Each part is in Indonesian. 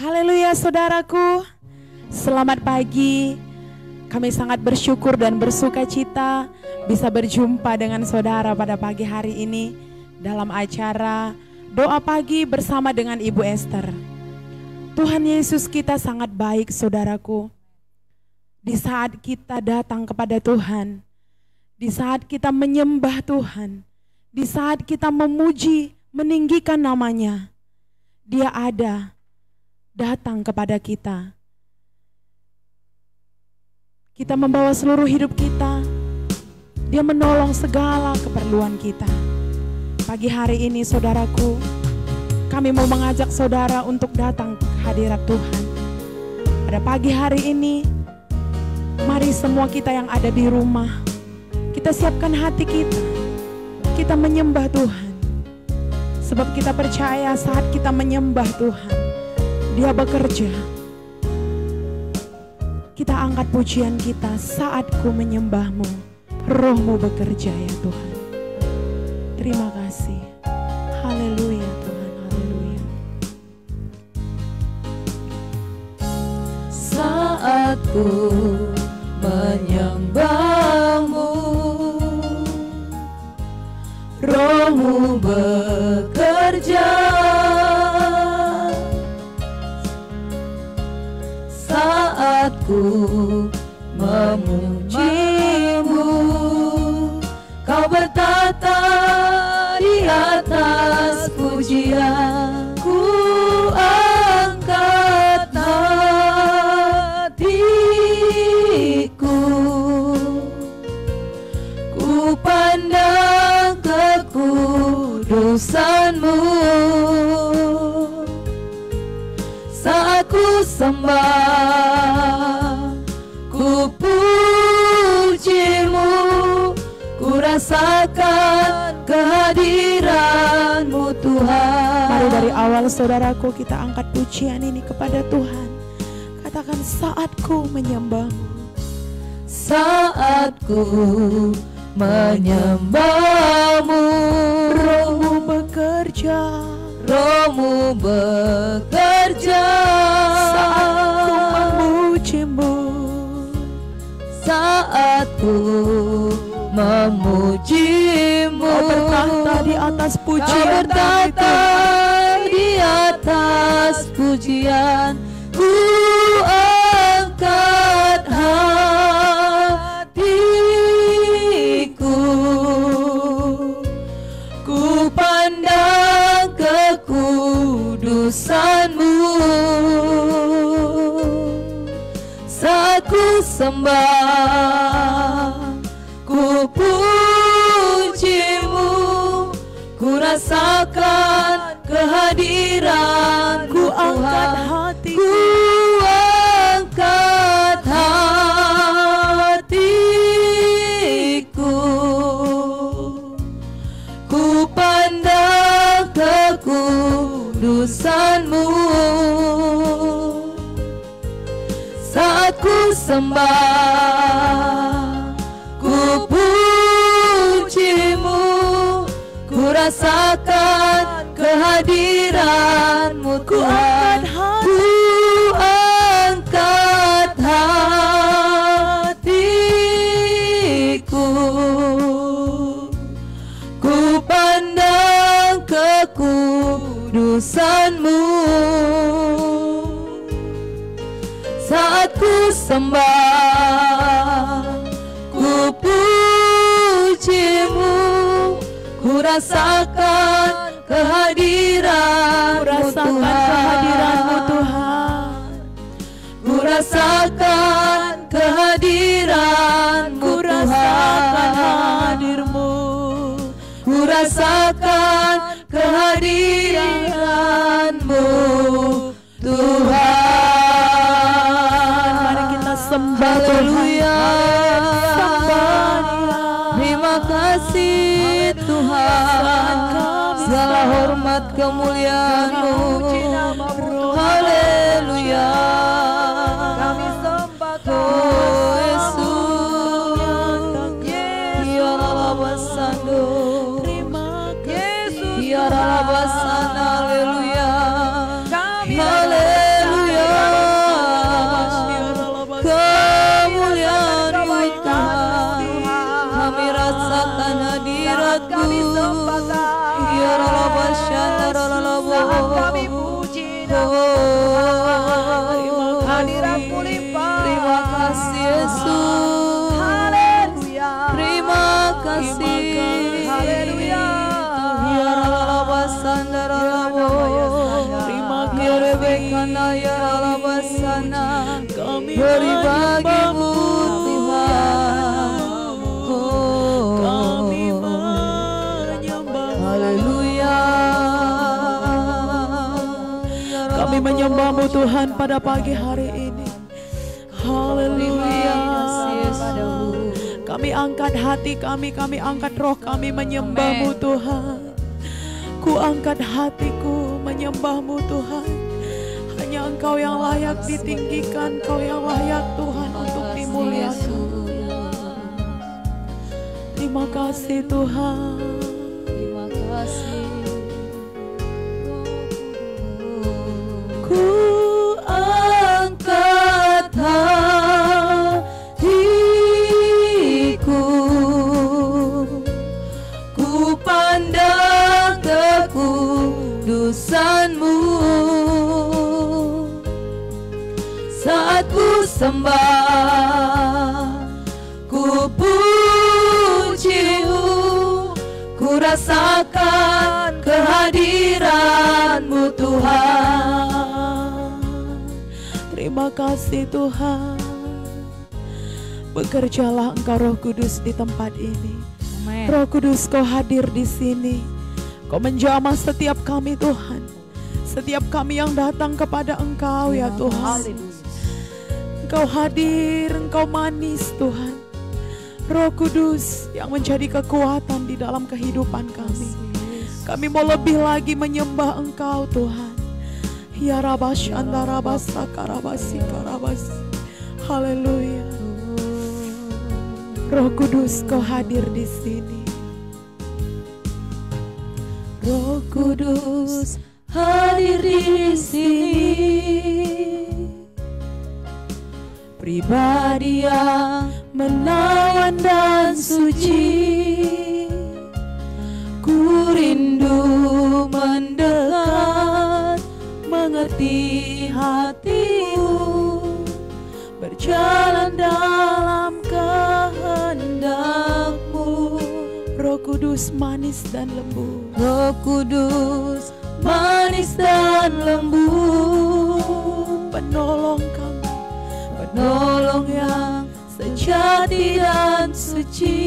Haleluya saudaraku, selamat pagi. Kami sangat bersyukur dan bersuka cita bisa berjumpa dengan saudara pada pagi hari ini dalam acara Doa Pagi bersama dengan Ibu Esther. Tuhan Yesus kita sangat baik saudaraku. Di saat kita datang kepada Tuhan, di saat kita menyembah Tuhan, di saat kita memuji, meninggikan namanya, Dia ada, datang kepada kita. Kita membawa seluruh hidup kita, Dia menolong segala keperluan kita. Pagi hari ini saudaraku, kami mau mengajak saudara untuk datang ke hadirat Tuhan. Pada pagi hari ini, mari semua kita yang ada di rumah, kita siapkan hati kita menyembah Tuhan. Sebab kita percaya saat kita menyembah Tuhan, Dia bekerja. Kita angkat pujian kita, saat ku menyembahmu, rohmu bekerja ya Tuhan. Terima kasih. Haleluya Tuhan, haleluya. Saat ku menyembahmu, rohmu bekerja. Saat ku memujimu, kau bertata di atas pujian. Ku angkat hatiku, ku pandang kekudusanmu. Saat ku sembah, ku pujimu, ku rasakan kehadiranmu Tuhan. Mari dari awal saudaraku kita angkat pujian ini kepada Tuhan. Katakan saat ku menyembahmu. Saat ku menyembahmu, Rohmu bekerja. rohmu bekerja. Saat ku memujimu, Saat ku memujimu, Kau bertahta di atas Kau pujian bertahta di atas pujian. Ku angkat hatiku, ku pandang kekudusanmu. Saat ku sembah, ku pujimu, ku rasakan kehadiran. Ku angkat hati, Ku angkat hatiku, ku pandang kekudusanmu. Saat ku sembah, ku pujimu, ku rasakan kehadiranmu ku Tuhan. angkat hati, Ku angkat hatiku, ku pandang kekudusanmu. Saat ku sembah, ku pujimu, ku rasakan kehadiranmu Tuhan. Ku rasakan kehadiranmu ku rasakan Tuhan. hadirmu. Ku rasakan kehadiranmu Tuhan. Mari kita sembah Haleluya. Sembah Dia. Terima kasih Tuhan. Segala hormat kemuliaan-Mu. Haleluya. Kami sembah Oh Yesus. Yarabasando. Terima kasih. Yarabasana. Haleluya. Kami Haleluya. Hadiratmu limpah. Terima kasih Yesus. Haleluya. Terima kasih. Haleluya. Kami beri bagimu Tuhan. Kami menyembah. Haleluya. Kami menyembahmu Tuhan pada pagi hari ini. Haleluya. Kami angkat hati kami angkat roh kami menyembahmu Tuhan. Ku angkat hatiku menyembahmu Tuhan. Hanya Engkau yang layak ditinggikan, Engkau yang layak Tuhan untuk dimuliakan. Terima kasih Tuhan. Terima kasih. Ku Angkat hatiku, ku pandang kekudusan-Mu. Saat ku sembah, ku puji-Mu, ku rasakan kehadiran-Mu Tuhan. Terima kasih Tuhan. Bekerjalah Engkau Roh Kudus di tempat ini. Amen. Roh Kudus Kau hadir di sini. Kau menjamah setiap kami Tuhan. Setiap kami yang datang kepada Engkau ya Tuhan. Engkau hadir, Engkau manis Tuhan. Roh Kudus yang menjadi kekuatan di dalam kehidupan kami. Kami mau lebih lagi menyembah Engkau Tuhan. Ya Rabash Andarabasa Karabasi Karabasi. Haleluya. Roh Kudus Kau hadir di sini. Roh Kudus hadir di sini. Pribadi yang menawan dan suci. Ku rindu mendekat, mengerti hati-Mu, berjalan dalam kehendak-Mu. Roh Kudus manis dan lembut. Roh Kudus manis dan lembut, Penolong kami. penolong yang sejati dan suci.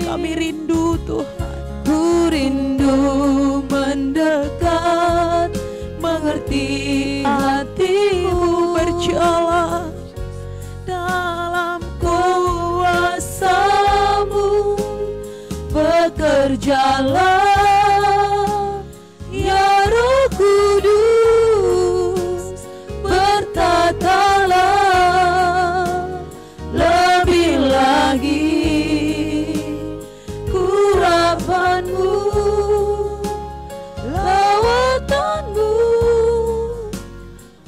Kami rindu Tuhan. Ku rindu mendekat, mengerti hati-Mu, Berjalan dalam kuasa-Mu. Bekerjalah ya Roh Kudus, bertatalah lebih lagi kurapan-Mu, lawatan-Mu.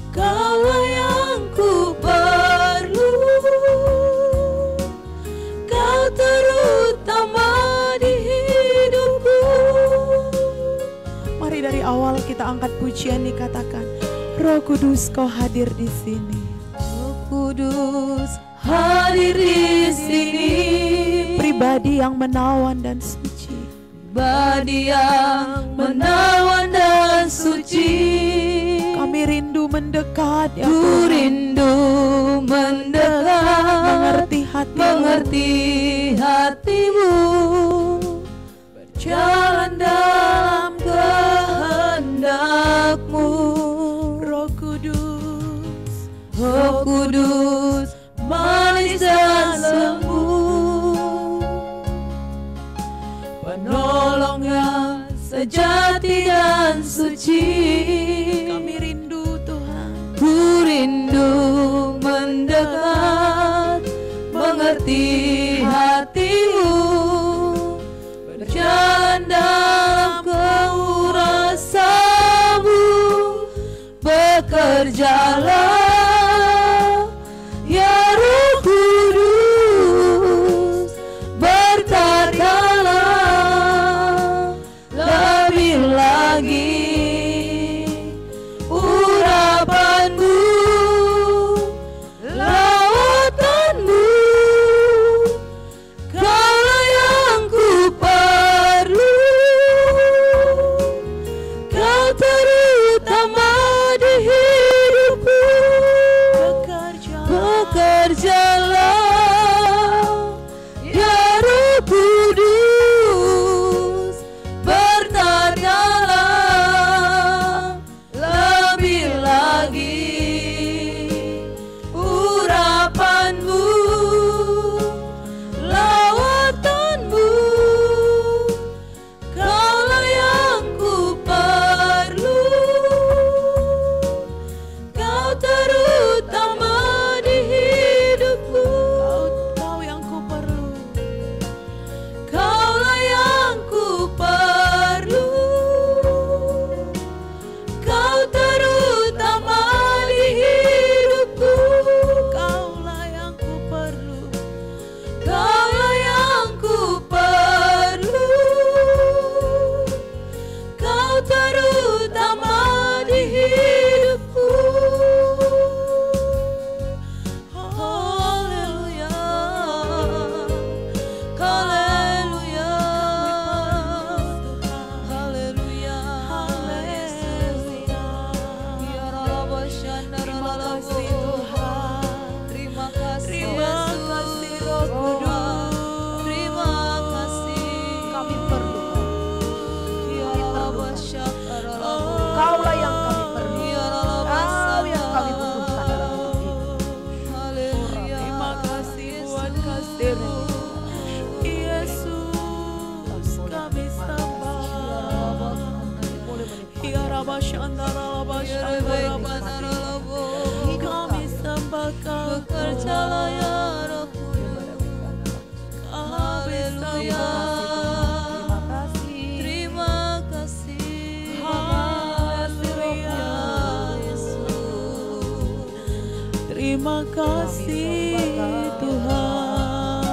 Kaulah yang ku perlu, Kau terutama di hidupku. Mari dari awal kita angkat pujian dikatakan, Roh Kudus Kau hadir di sini. Roh Kudus hadir di sini. Pribadi yang menawan dan suci. Pribadi yang menawan dan suci. Kami rindu mendekat ya Ku Tuhan. rindu mendekat, Mengerti hati. mengerti hati-Mu, berjalan dalam kehendak-Mu. Roh Kudus. Roh Kudus manis dan lembut, penolong yang sejati dan suci. Kami rindu Tuhan. Ku rindu mendekat, mengerti hati-Mu, berjalan dalam keurasan-Mu. Bekerjalah ya Roh Kudus, berkatalah lebih lagi urapan Terima kasih Tuhan.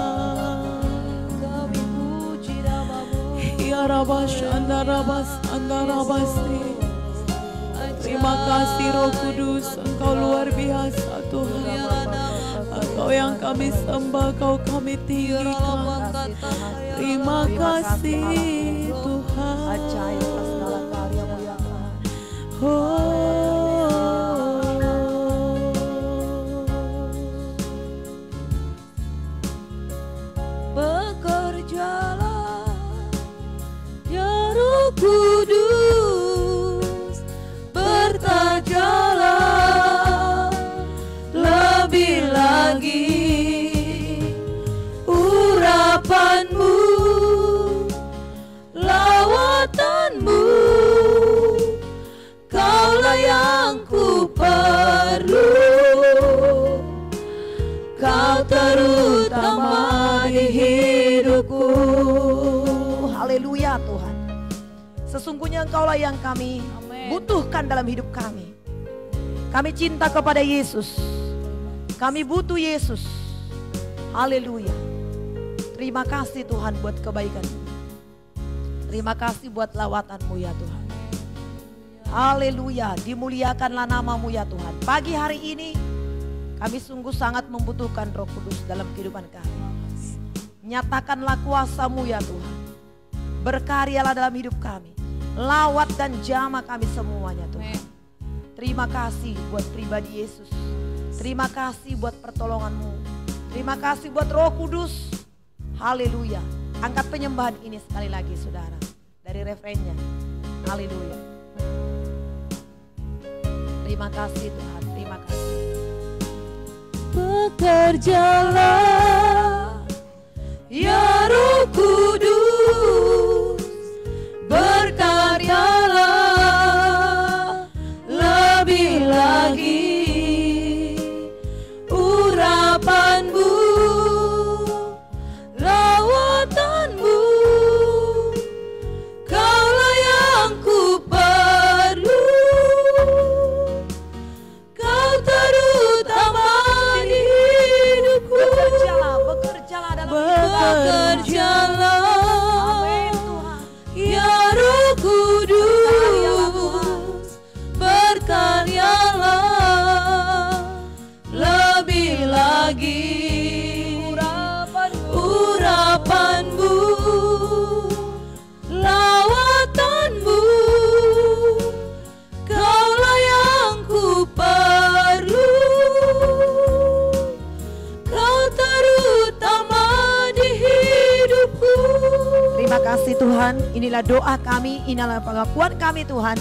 Kami puji nama-Mu. Ya Rabas Andarabas Andarabasi. Terima kasih Roh Kudus, Engkau luar biasa Tuhan. Engkau yang kami sembah, Engkau kami tinggikan. Terima kasih Tuhan. Ajaib atas segala karya-Mu ya Tuhan. Bekerjalah ya Roh Kudus, bertajalah lebih lagi urapan-Mu, lawatanmu, Kaulah yang ku perlu, Kau terutama di hidupku. Haleluya Tuhan. Sesungguhnya Engkaulah yang kami butuhkan dalam hidup kami. Kami cinta kepada Yesus. Kami butuh Yesus. Haleluya. Terima kasih Tuhan buat kebaikan-Mu. Terima kasih buat lawatan-Mu ya Tuhan. Haleluya. Dimuliakanlah nama-Mu ya Tuhan. Pagi hari ini kami sungguh sangat membutuhkan Roh Kudus dalam kehidupan kami. Nyatakanlah kuasa-Mu ya Tuhan. Berkaryalah dalam hidup kami. Lawat dan jamah kami semuanya Tuhan. Terima kasih buat pribadi Yesus. Terima kasih buat pertolongan-Mu. Terima kasih buat Roh Kudus. Haleluya. Angkat penyembahan ini sekali lagi saudara. Dari refrennya. Haleluya. Terima kasih Tuhan. Terima kasih. Bekerjalah ya Roh Kudus, berkaryalah lebih lagi urapan-Mu, lawatanmu, Kaulah yang ku perlu, Kau terutama di hidupku. Bekerjalah dalam Bekerjalah Amin Tuhan. ya Roh Kudus, berkaryalah lebih lagi urapan-Mu, lawatanmu, Kaulah yang ku perlu, Kau terutama di hidupku. Terima kasih Tuhan. Inilah doa kami, inilah pengakuan kami Tuhan.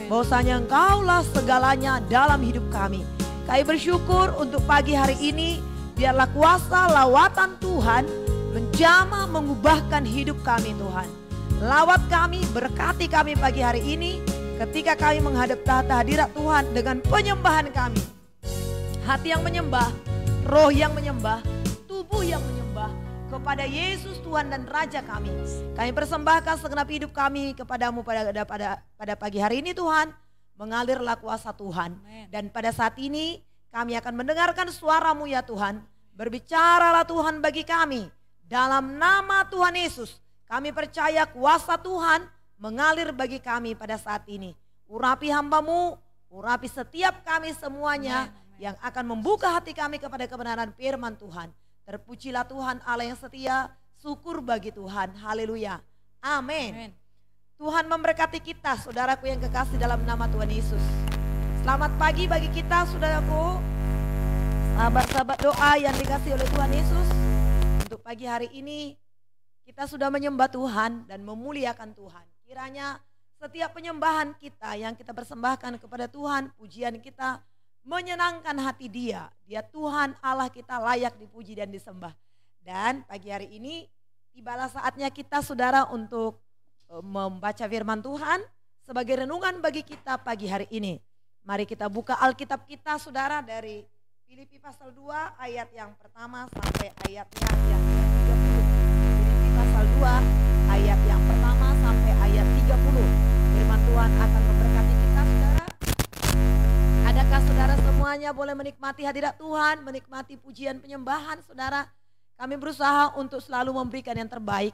Bahwasanya Engkaulah segalanya dalam hidup kami. Kami bersyukur untuk pagi hari ini. Biarlah kuasa lawatan Tuhan menjamah mengubahkan hidup kami Tuhan. Lawat kami, berkati kami pagi hari ini. Ketika kami menghadap tahta hadirat Tuhan dengan penyembahan kami. Hati yang menyembah, roh yang menyembah, tubuh yang menyembah kepada Yesus Tuhan dan Raja kami. Kami persembahkan segenap hidup kami kepadamu pada pagi hari ini Tuhan. Mengalirlah kuasa Tuhan. Dan pada saat ini kami akan mendengarkan suara-Mu ya Tuhan. Berbicaralah Tuhan bagi kami. Dalam nama Tuhan Yesus kami percaya kuasa Tuhan mengalir bagi kami pada saat ini. Urapi hamba-Mu, urapi setiap kami semuanya yang akan membuka hati kami kepada kebenaran firman Tuhan. Terpujilah Tuhan Allah yang setia, syukur bagi Tuhan. Haleluya. Amin. Tuhan memberkati kita, saudaraku yang kekasih dalam nama Tuhan Yesus. Selamat pagi bagi kita, saudaraku. Sahabat-sahabat doa yang dikasih oleh Tuhan Yesus. Untuk pagi hari ini kita sudah menyembah Tuhan dan memuliakan Tuhan. Kiranya setiap penyembahan kita yang kita persembahkan kepada Tuhan, pujian kita menyenangkan hati Dia. Dia Tuhan Allah kita layak dipuji dan disembah. Dan pagi hari ini tibalah saatnya kita saudara untuk membaca firman Tuhan sebagai renungan bagi kita pagi hari ini. Mari kita buka Alkitab kita saudara dari Filipi pasal 2 ayat yang pertama sampai ayatnya yang ke-30. Filipi pasal 2 ayat yang pertama sampai ayat 30. Firman Tuhan akan memberkati kita saudara. Ada Adakah saudara semuanya boleh menikmati hadirat Tuhan, menikmati pujian penyembahan saudara? Kami berusaha untuk selalu memberikan yang terbaik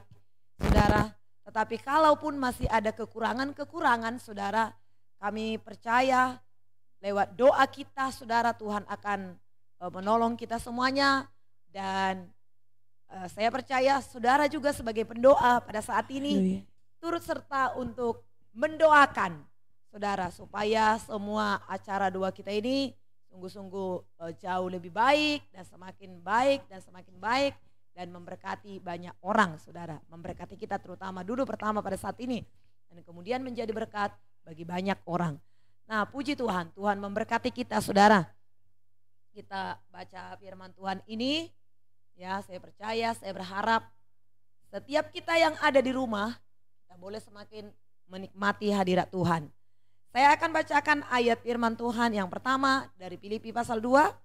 saudara. Tetapi kalaupun masih ada kekurangan-kekurangan saudara, kami percaya lewat doa kita saudara Tuhan akan menolong kita semuanya. Dan saya percaya saudara juga sebagai pendoa pada saat ini turut serta untuk mendoakan saudara supaya semua acara doa kita ini sungguh-sungguh jauh lebih baik dan semakin baik dan memberkati banyak orang saudara, memberkati kita terutama dulu pertama pada saat ini dan kemudian menjadi berkat bagi banyak orang. Nah, puji Tuhan, Tuhan memberkati kita saudara. Kita baca firman Tuhan ini, ya saya percaya, saya berharap setiap kita yang ada di rumah kita boleh semakin menikmati hadirat Tuhan. Saya akan bacakan ayat firman Tuhan yang pertama dari Filipi pasal 2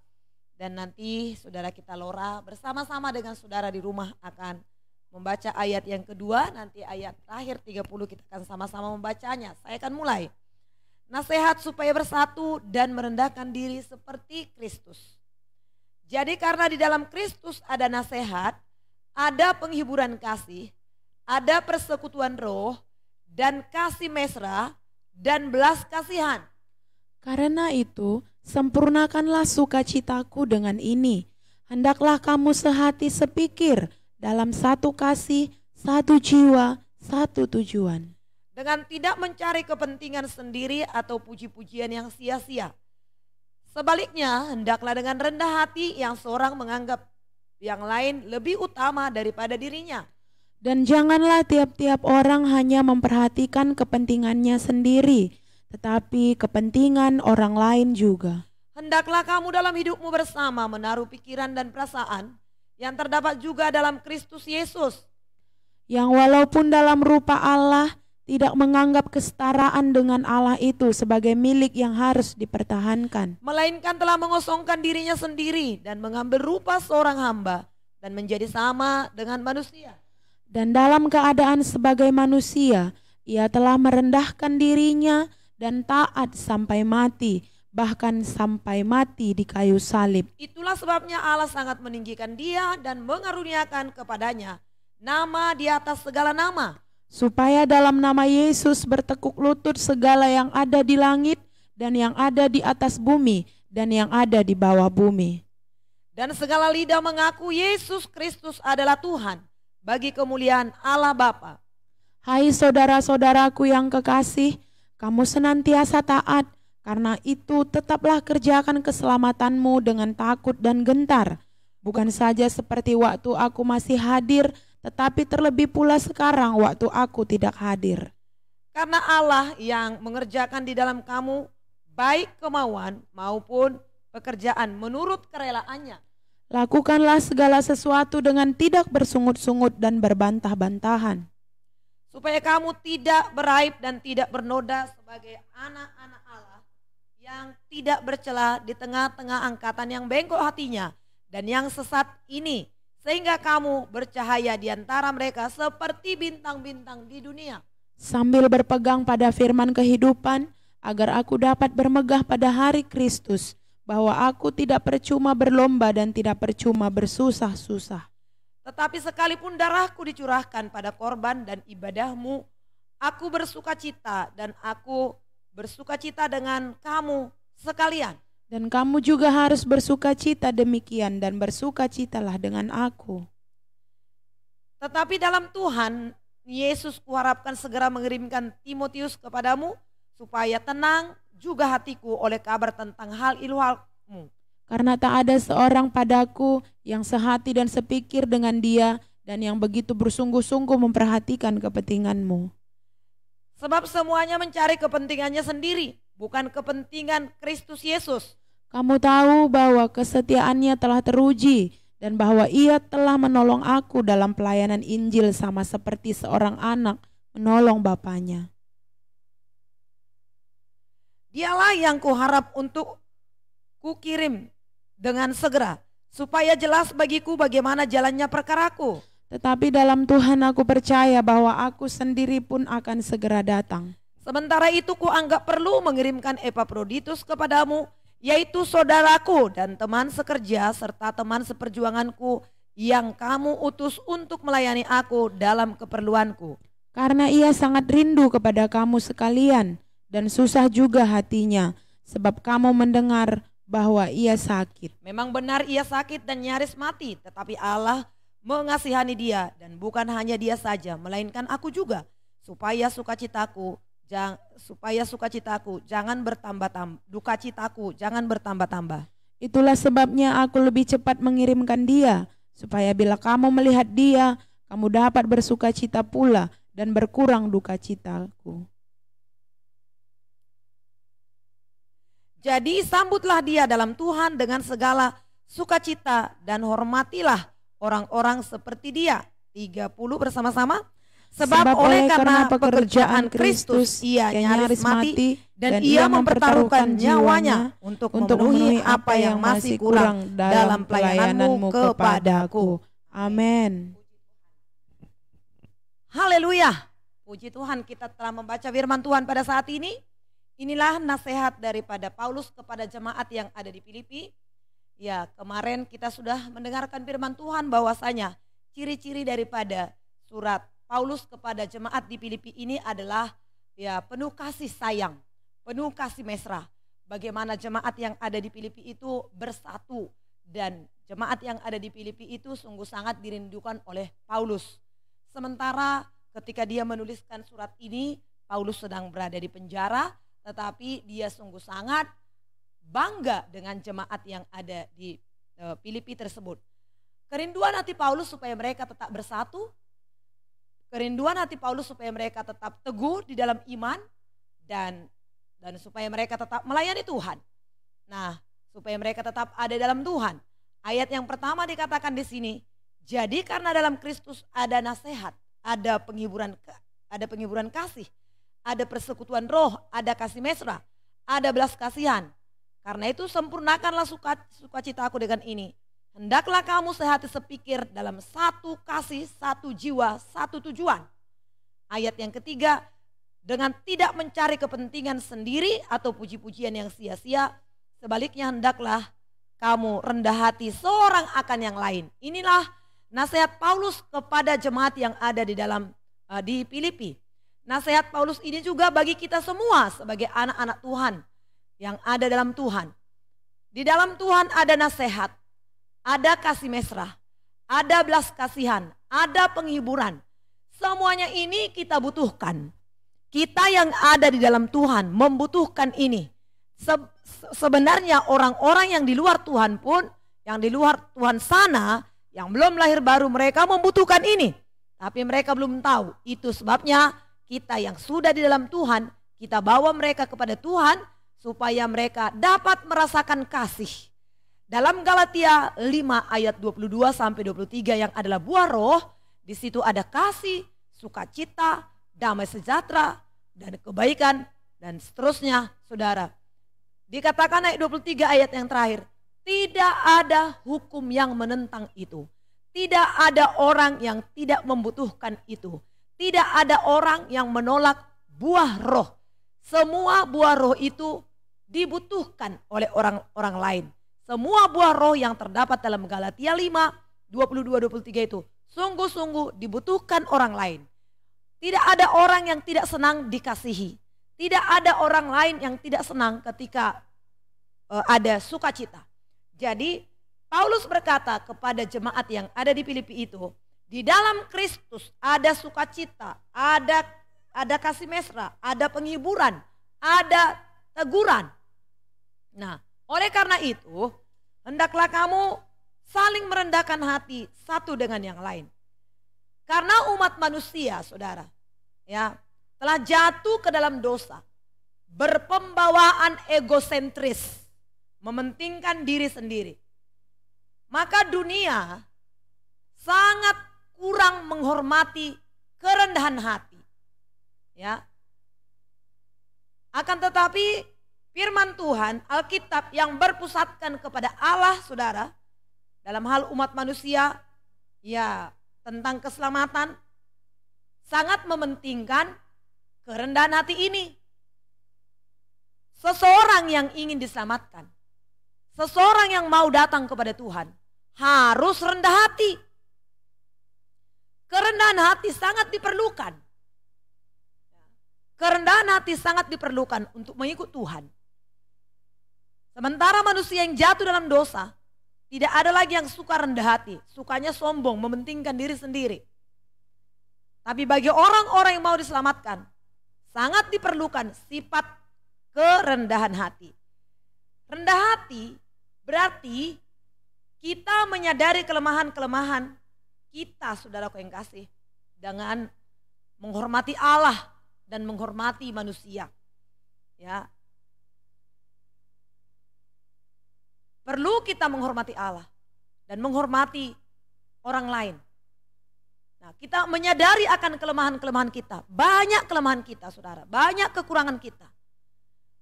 dan nanti saudara kita Lora bersama-sama dengan saudara di rumah akan membaca ayat yang kedua, nanti ayat terakhir 30 kita akan sama-sama membacanya. Saya akan mulai. Nasihat supaya bersatu dan merendahkan diri seperti Kristus. Jadi karena di dalam Kristus ada nasihat, ada penghiburan kasih, ada persekutuan roh dan kasih mesra, dan belas kasihan. Karena itu, sempurnakanlah sukacitaku dengan ini. Hendaklah kamu sehati sepikir dalam satu kasih, satu jiwa, satu tujuan. Dengan tidak mencari kepentingan sendiri atau puji-pujian yang sia-sia. Sebaliknya, hendaklah dengan rendah hati yang seorang menganggap yang lain lebih utama daripada dirinya. Dan janganlah tiap-tiap orang hanya memperhatikan kepentingannya sendiri, tetapi kepentingan orang lain juga. Hendaklah kamu dalam hidupmu bersama menaruh pikiran dan perasaan yang terdapat juga dalam Kristus Yesus. Yang walaupun dalam rupa Allah tidak menganggap kesetaraan dengan Allah itu sebagai milik yang harus dipertahankan. Melainkan telah mengosongkan dirinya sendiri dan mengambil rupa seorang hamba dan menjadi sama dengan manusia. Dan dalam keadaan sebagai manusia, ia telah merendahkan dirinya dan taat sampai mati, bahkan sampai mati di kayu salib. Itulah sebabnya Allah sangat meninggikan dia dan mengaruniakan kepadanya nama di atas segala nama. Supaya dalam nama Yesus bertekuk lutut segala yang ada di langit dan yang ada di atas bumi dan yang ada di bawah bumi. Dan segala lidah mengaku Yesus Kristus adalah Tuhan, bagi kemuliaan Allah Bapa. Hai saudara-saudaraku yang kekasih, kamu senantiasa taat, karena itu tetaplah kerjakan keselamatanmu dengan takut dan gentar. Bukan saja seperti waktu aku masih hadir, tetapi terlebih pula sekarang waktu aku tidak hadir. Karena Allah yang mengerjakan di dalam kamu baik kemauan maupun pekerjaan menurut kerelaannya. Lakukanlah segala sesuatu dengan tidak bersungut-sungut dan berbantah-bantahan. Supaya kamu tidak beraib dan tidak bernoda sebagai anak-anak Allah yang tidak bercela di tengah-tengah angkatan yang bengkok hatinya dan yang sesat ini. Sehingga kamu bercahaya di antara mereka seperti bintang-bintang di dunia. Sambil berpegang pada firman kehidupan, agar aku dapat bermegah pada hari Kristus, bahwa aku tidak percuma berlomba dan tidak percuma bersusah-susah. Tetapi sekalipun darahku dicurahkan pada korban dan ibadahmu, aku bersukacita dan aku bersukacita dengan kamu sekalian. Dan kamu juga harus bersukacita demikian dan bersukacitalah dengan aku. Tetapi dalam Tuhan Yesus kuharapkan segera mengirimkan Timotius kepadamu supaya tenang juga hatiku oleh kabar tentang hal ilmumu. Karena tak ada seorang padaku yang sehati dan sepikir dengan dia dan yang begitu bersungguh-sungguh memperhatikan kepentinganmu. Sebab semuanya mencari kepentingannya sendiri, bukan kepentingan Kristus Yesus. Kamu tahu bahwa kesetiaannya telah teruji dan bahwa ia telah menolong aku dalam pelayanan Injil sama seperti seorang anak menolong bapaknya. Dialah yang kuharap untuk kukirim dengan segera, supaya jelas bagiku bagaimana jalannya perkaraku. Tetapi dalam Tuhan aku percaya bahwa aku sendiri pun akan segera datang. Sementara itu kuanggap perlu mengirimkan Epafroditus kepadamu, yaitu saudaraku dan teman sekerja serta teman seperjuanganku yang kamu utus untuk melayani aku dalam keperluanku. Karena ia sangat rindu kepada kamu sekalian dan susah juga hatinya, sebab kamu mendengar bahwa ia sakit. Memang benar ia sakit dan nyaris mati, tetapi Allah mengasihani dia, dan bukan hanya dia saja, melainkan aku juga, supaya sukacitaku jangan bertambah-tambah, dukacitaku jangan bertambah-tambah. Itulah sebabnya aku lebih cepat mengirimkan dia, supaya bila kamu melihat dia, kamu dapat bersukacita pula dan berkurang dukacitaku. Jadi sambutlah dia dalam Tuhan dengan segala sukacita dan hormatilah orang-orang seperti dia. 30 bersama-sama. Sebab oleh karena pekerjaan Kristus ia nyaris mati dan ia mempertaruhkan nyawanya untuk memenuhi apa yang masih kurang dalam pelayananmu kepadaku. Amin. Haleluya. Puji Tuhan, kita telah membaca firman Tuhan pada saat ini. Inilah nasihat daripada Paulus kepada jemaat yang ada di Filipi. Ya, kemarin kita sudah mendengarkan firman Tuhan bahwasanya ciri-ciri daripada surat Paulus kepada jemaat di Filipi ini adalah ya penuh kasih sayang, penuh kasih mesra. Bagaimana jemaat yang ada di Filipi itu bersatu, dan jemaat yang ada di Filipi itu sungguh sangat dirindukan oleh Paulus. Sementara ketika dia menuliskan surat ini, Paulus sedang berada di penjara, tetapi dia sungguh sangat bangga dengan jemaat yang ada di Filipi tersebut. Kerinduan hati Paulus supaya mereka tetap bersatu, kerinduan hati Paulus supaya mereka tetap teguh di dalam iman, dan supaya mereka tetap melayani Tuhan. Nah, supaya mereka tetap ada dalam Tuhan. Ayat yang pertama dikatakan di sini, jadi karena dalam Kristus ada nasihat, ada penghiburan kasih, ada persekutuan roh, ada kasih mesra, ada belas kasihan. Karena itu sempurnakanlah sukacitaku dengan ini. Hendaklah kamu sehati sepikir dalam satu kasih, satu jiwa, satu tujuan. Ayat yang ketiga, dengan tidak mencari kepentingan sendiri atau puji-pujian yang sia-sia, sebaliknya hendaklah kamu rendah hati seorang akan yang lain. Inilah nasihat Paulus kepada jemaat yang ada di Filipi. Nasihat Paulus ini juga bagi kita semua sebagai anak-anak Tuhan yang ada dalam Tuhan. Di dalam Tuhan ada nasihat, ada kasih mesra, ada belas kasihan, ada penghiburan. Semuanya ini kita butuhkan. Kita yang ada di dalam Tuhan membutuhkan ini. Sebenarnya orang-orang yang di luar Tuhan pun, yang di luar Tuhan sana, yang belum lahir baru, mereka membutuhkan ini. Tapi mereka belum tahu. Itu sebabnya kita yang sudah di dalam Tuhan, kita bawa mereka kepada Tuhan supaya mereka dapat merasakan kasih. Dalam Galatia 5 ayat 22 sampai 23 yang adalah buah roh, di situ ada kasih, sukacita, damai sejahtera, dan kebaikan, dan seterusnya, saudara. Dikatakan ayat 23 ayat yang terakhir, tidak ada hukum yang menentang itu. Tidak ada orang yang tidak membutuhkan itu. Tidak ada orang yang menolak buah roh. Semua buah roh itu dibutuhkan oleh orang-orang lain. Semua buah roh yang terdapat dalam Galatia 5, 22-23 itu sungguh-sungguh dibutuhkan orang lain. Tidak ada orang yang tidak senang dikasihi. Tidak ada orang lain yang tidak senang ketika ada sukacita. Jadi Paulus berkata kepada jemaat yang ada di Filipi itu, di dalam Kristus ada sukacita, ada kasih mesra, ada penghiburan, ada teguran. Nah, oleh karena itu, hendaklah kamu saling merendahkan hati satu dengan yang lain. Karena umat manusia, saudara, ya, telah jatuh ke dalam dosa, berpembawaan egosentris, mementingkan diri sendiri. Maka dunia sangat kurang menghormati kerendahan hati. Ya. Akan tetapi firman Tuhan, Alkitab yang berpusatkan kepada Allah, saudara, dalam hal umat manusia, ya, tentang keselamatan, sangat mementingkan kerendahan hati ini. Seseorang yang ingin diselamatkan, Seseorang yang mau datang kepada Tuhan harus rendah hati. Kerendahan hati sangat diperlukan. Kerendahan hati sangat diperlukan untuk mengikut Tuhan. Sementara manusia yang jatuh dalam dosa, tidak ada lagi yang suka rendah hati. Sukanya sombong, mementingkan diri sendiri. Tapi bagi orang-orang yang mau diselamatkan, sangat diperlukan sifat kerendahan hati. Rendah hati berarti kita menyadari kelemahan-kelemahan kita, saudaraku yang kasih, dengan menghormati Allah dan menghormati manusia. Ya. Perlu kita menghormati Allah dan menghormati orang lain. Nah, kita menyadari akan kelemahan-kelemahan kita. Banyak kelemahan kita, saudara. Banyak kekurangan kita.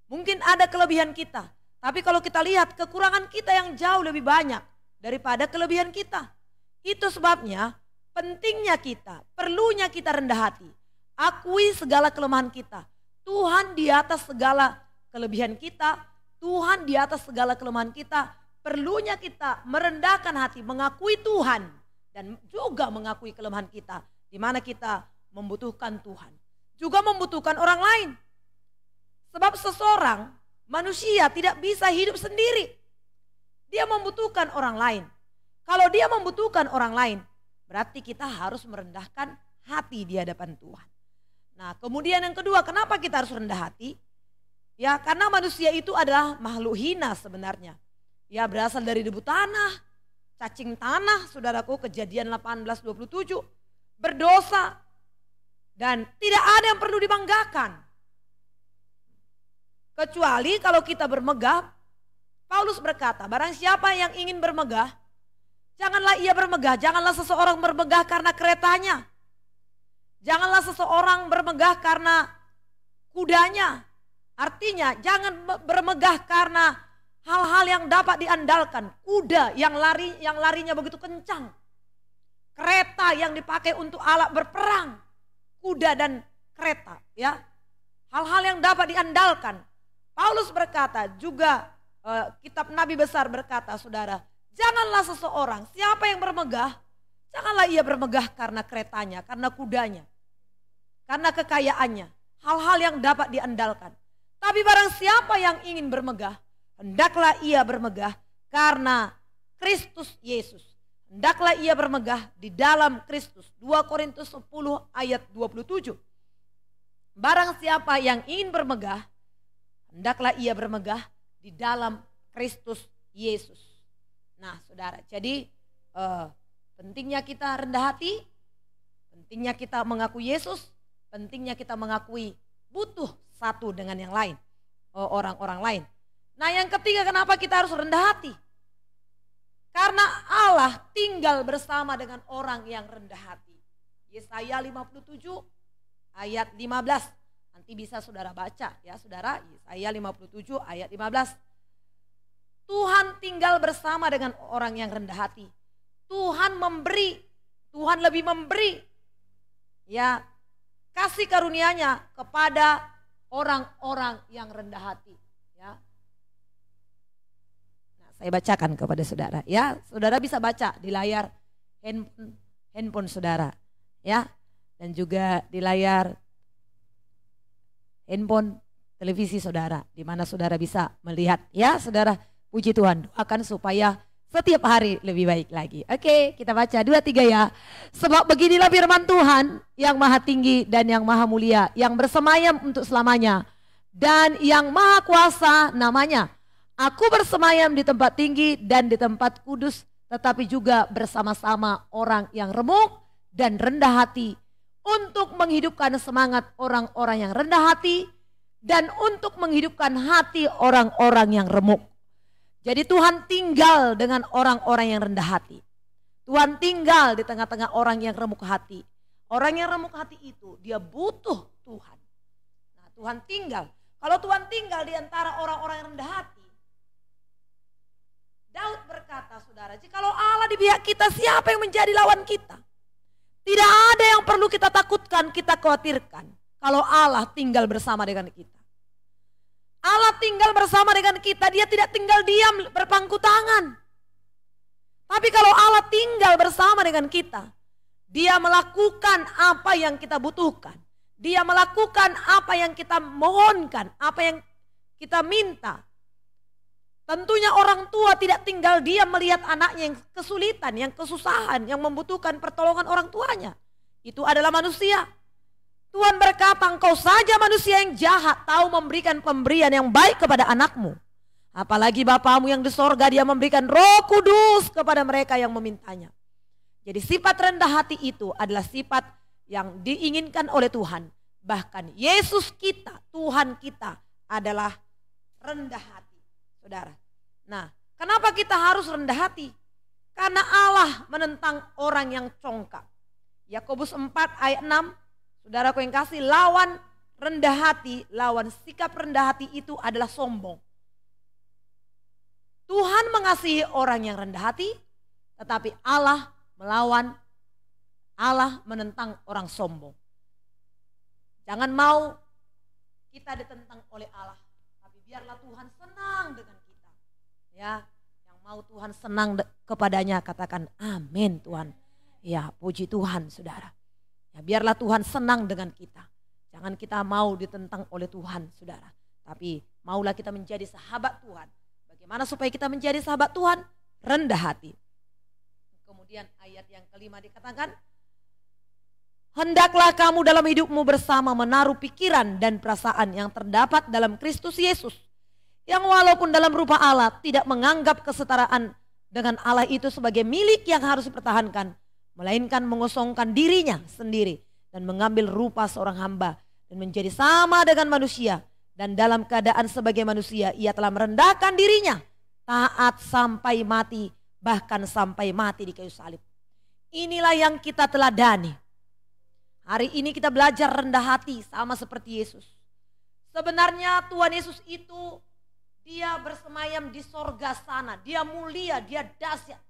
Mungkin ada kelebihan kita. Tapi kalau kita lihat kekurangan kita yang jauh lebih banyak daripada kelebihan kita. Itu sebabnya pentingnya kita, perlunya kita rendah hati. Akui segala kelemahan kita. Tuhan di atas segala kelebihan kita. Tuhan di atas segala kelemahan kita. Perlunya kita merendahkan hati, mengakui Tuhan. Dan juga mengakui kelemahan kita. Di mana kita membutuhkan Tuhan. Juga membutuhkan orang lain. Sebab seseorang, manusia tidak bisa hidup sendiri. Dia membutuhkan orang lain. Kalau dia membutuhkan orang lain, berarti kita harus merendahkan hati di hadapan Tuhan. Nah, kemudian yang kedua, kenapa kita harus rendah hati? Ya, karena manusia itu adalah makhluk hina sebenarnya. Ya, berasal dari debu tanah, cacing tanah, saudaraku, Kejadian 18:27. Berdosa dan tidak ada yang perlu dibanggakan. Kecuali kalau kita bermegah. Paulus berkata, barang siapa yang ingin bermegah, janganlah ia bermegah, janganlah seseorang bermegah karena keretanya. Janganlah seseorang bermegah karena kudanya. Artinya jangan bermegah karena hal-hal yang dapat diandalkan. Kuda yang larinya begitu kencang. Kereta yang dipakai untuk alat berperang. Kuda dan kereta, ya. Hal-hal yang dapat diandalkan. Paulus berkata juga, kitab Nabi besar berkata, saudara, janganlah seseorang, siapa yang bermegah, janganlah ia bermegah karena keretanya, karena kudanya, karena kekayaannya, hal-hal yang dapat diandalkan. Tapi barang siapa yang ingin bermegah, hendaklah ia bermegah karena Kristus Yesus. Hendaklah ia bermegah di dalam Kristus. 2 Korintus 10 ayat 27. Barang siapa yang ingin bermegah, hendaklah ia bermegah di dalam Kristus Yesus. Nah, saudara, jadi pentingnya kita rendah hati, pentingnya kita mengakui Yesus, pentingnya kita mengakui butuh satu dengan yang lain, orang-orang lain. Nah, yang ketiga, kenapa kita harus rendah hati? Karena Allah tinggal bersama dengan orang yang rendah hati. Yesaya 57 ayat 15. Nanti bisa saudara baca ya, saudara. Yesaya 57 ayat 15. Tuhan tinggal bersama dengan orang yang rendah hati. Tuhan memberi, Tuhan lebih memberi ya kasih karunia-Nya kepada orang-orang yang rendah hati, ya. Nah, saya bacakan kepada saudara, ya. Saudara bisa baca di layar handphone saudara, ya. Dan juga di layar handphone televisi saudara, di mana saudara bisa melihat, ya, saudara. Puji Tuhan, doakan supaya setiap hari lebih baik lagi. Oke, kita baca 2-3 ya. Sebab beginilah firman Tuhan yang maha tinggi dan yang maha mulia, yang bersemayam untuk selamanya, dan yang maha kuasa namanya. Aku bersemayam di tempat tinggi dan di tempat kudus, tetapi juga bersama-sama orang yang remuk dan rendah hati, untuk menghidupkan semangat orang-orang yang rendah hati, dan untuk menghidupkan hati orang-orang yang remuk. Jadi Tuhan tinggal dengan orang-orang yang rendah hati. Tuhan tinggal di tengah-tengah orang yang remuk hati. Orang yang remuk hati itu dia butuh Tuhan. Nah, Tuhan tinggal. Kalau Tuhan tinggal di antara orang-orang yang rendah hati. Daud berkata, saudara, jikalau Allah di pihak kita, siapa yang menjadi lawan kita? Tidak ada yang perlu kita takutkan, kita khawatirkan. Kalau Allah tinggal bersama dengan kita. Allah tinggal bersama dengan kita, dia tidak tinggal diam berpangku tangan. Tapi kalau Allah tinggal bersama dengan kita, dia melakukan apa yang kita butuhkan. Dia melakukan apa yang kita mohonkan, apa yang kita minta. Tentunya orang tua tidak tinggal diam melihat anaknya yang kesulitan, yang kesusahan, yang membutuhkan pertolongan orang tuanya. Itu adalah manusia. Tuhan berkata, engkau saja manusia yang jahat, tahu memberikan pemberian yang baik kepada anakmu. Apalagi Bapamu yang di sorga, dia memberikan Roh Kudus kepada mereka yang memintanya. Jadi sifat rendah hati itu adalah sifat yang diinginkan oleh Tuhan. Bahkan Yesus kita, Tuhan kita adalah rendah hati, saudara. Nah, kenapa kita harus rendah hati? Karena Allah menentang orang yang congkak. Yakobus 4 ayat 6, saudaraku yang kasih, lawan rendah hati, lawan sikap rendah hati itu adalah sombong. Tuhan mengasihi orang yang rendah hati, tetapi Allah menentang orang sombong. Jangan mau kita ditentang oleh Allah, tapi biarlah Tuhan senang dengan kita. Ya, yang mau Tuhan senang kepadanya katakan amin Tuhan. Ya, puji Tuhan saudara. Ya, biarlah Tuhan senang dengan kita. Jangan kita mau ditentang oleh Tuhan saudara. Tapi maulah kita menjadi sahabat Tuhan. Bagaimana supaya kita menjadi sahabat Tuhan? Rendah hati. Kemudian ayat yang kelima dikatakan, hendaklah kamu dalam hidupmu bersama menaruh pikiran dan perasaan yang terdapat dalam Kristus Yesus. Yang walaupun dalam rupa Allah tidak menganggap kesetaraan dengan Allah itu sebagai milik yang harus dipertahankan. Melainkan mengosongkan dirinya sendiri dan mengambil rupa seorang hamba dan menjadi sama dengan manusia. Dan dalam keadaan sebagai manusia ia telah merendahkan dirinya, taat sampai mati, bahkan sampai mati di kayu salib. Inilah yang kita teladani. Hari ini kita belajar rendah hati sama seperti Yesus. Sebenarnya Tuhan Yesus itu dia bersemayam di sorga sana, dia mulia, dia dahsyat.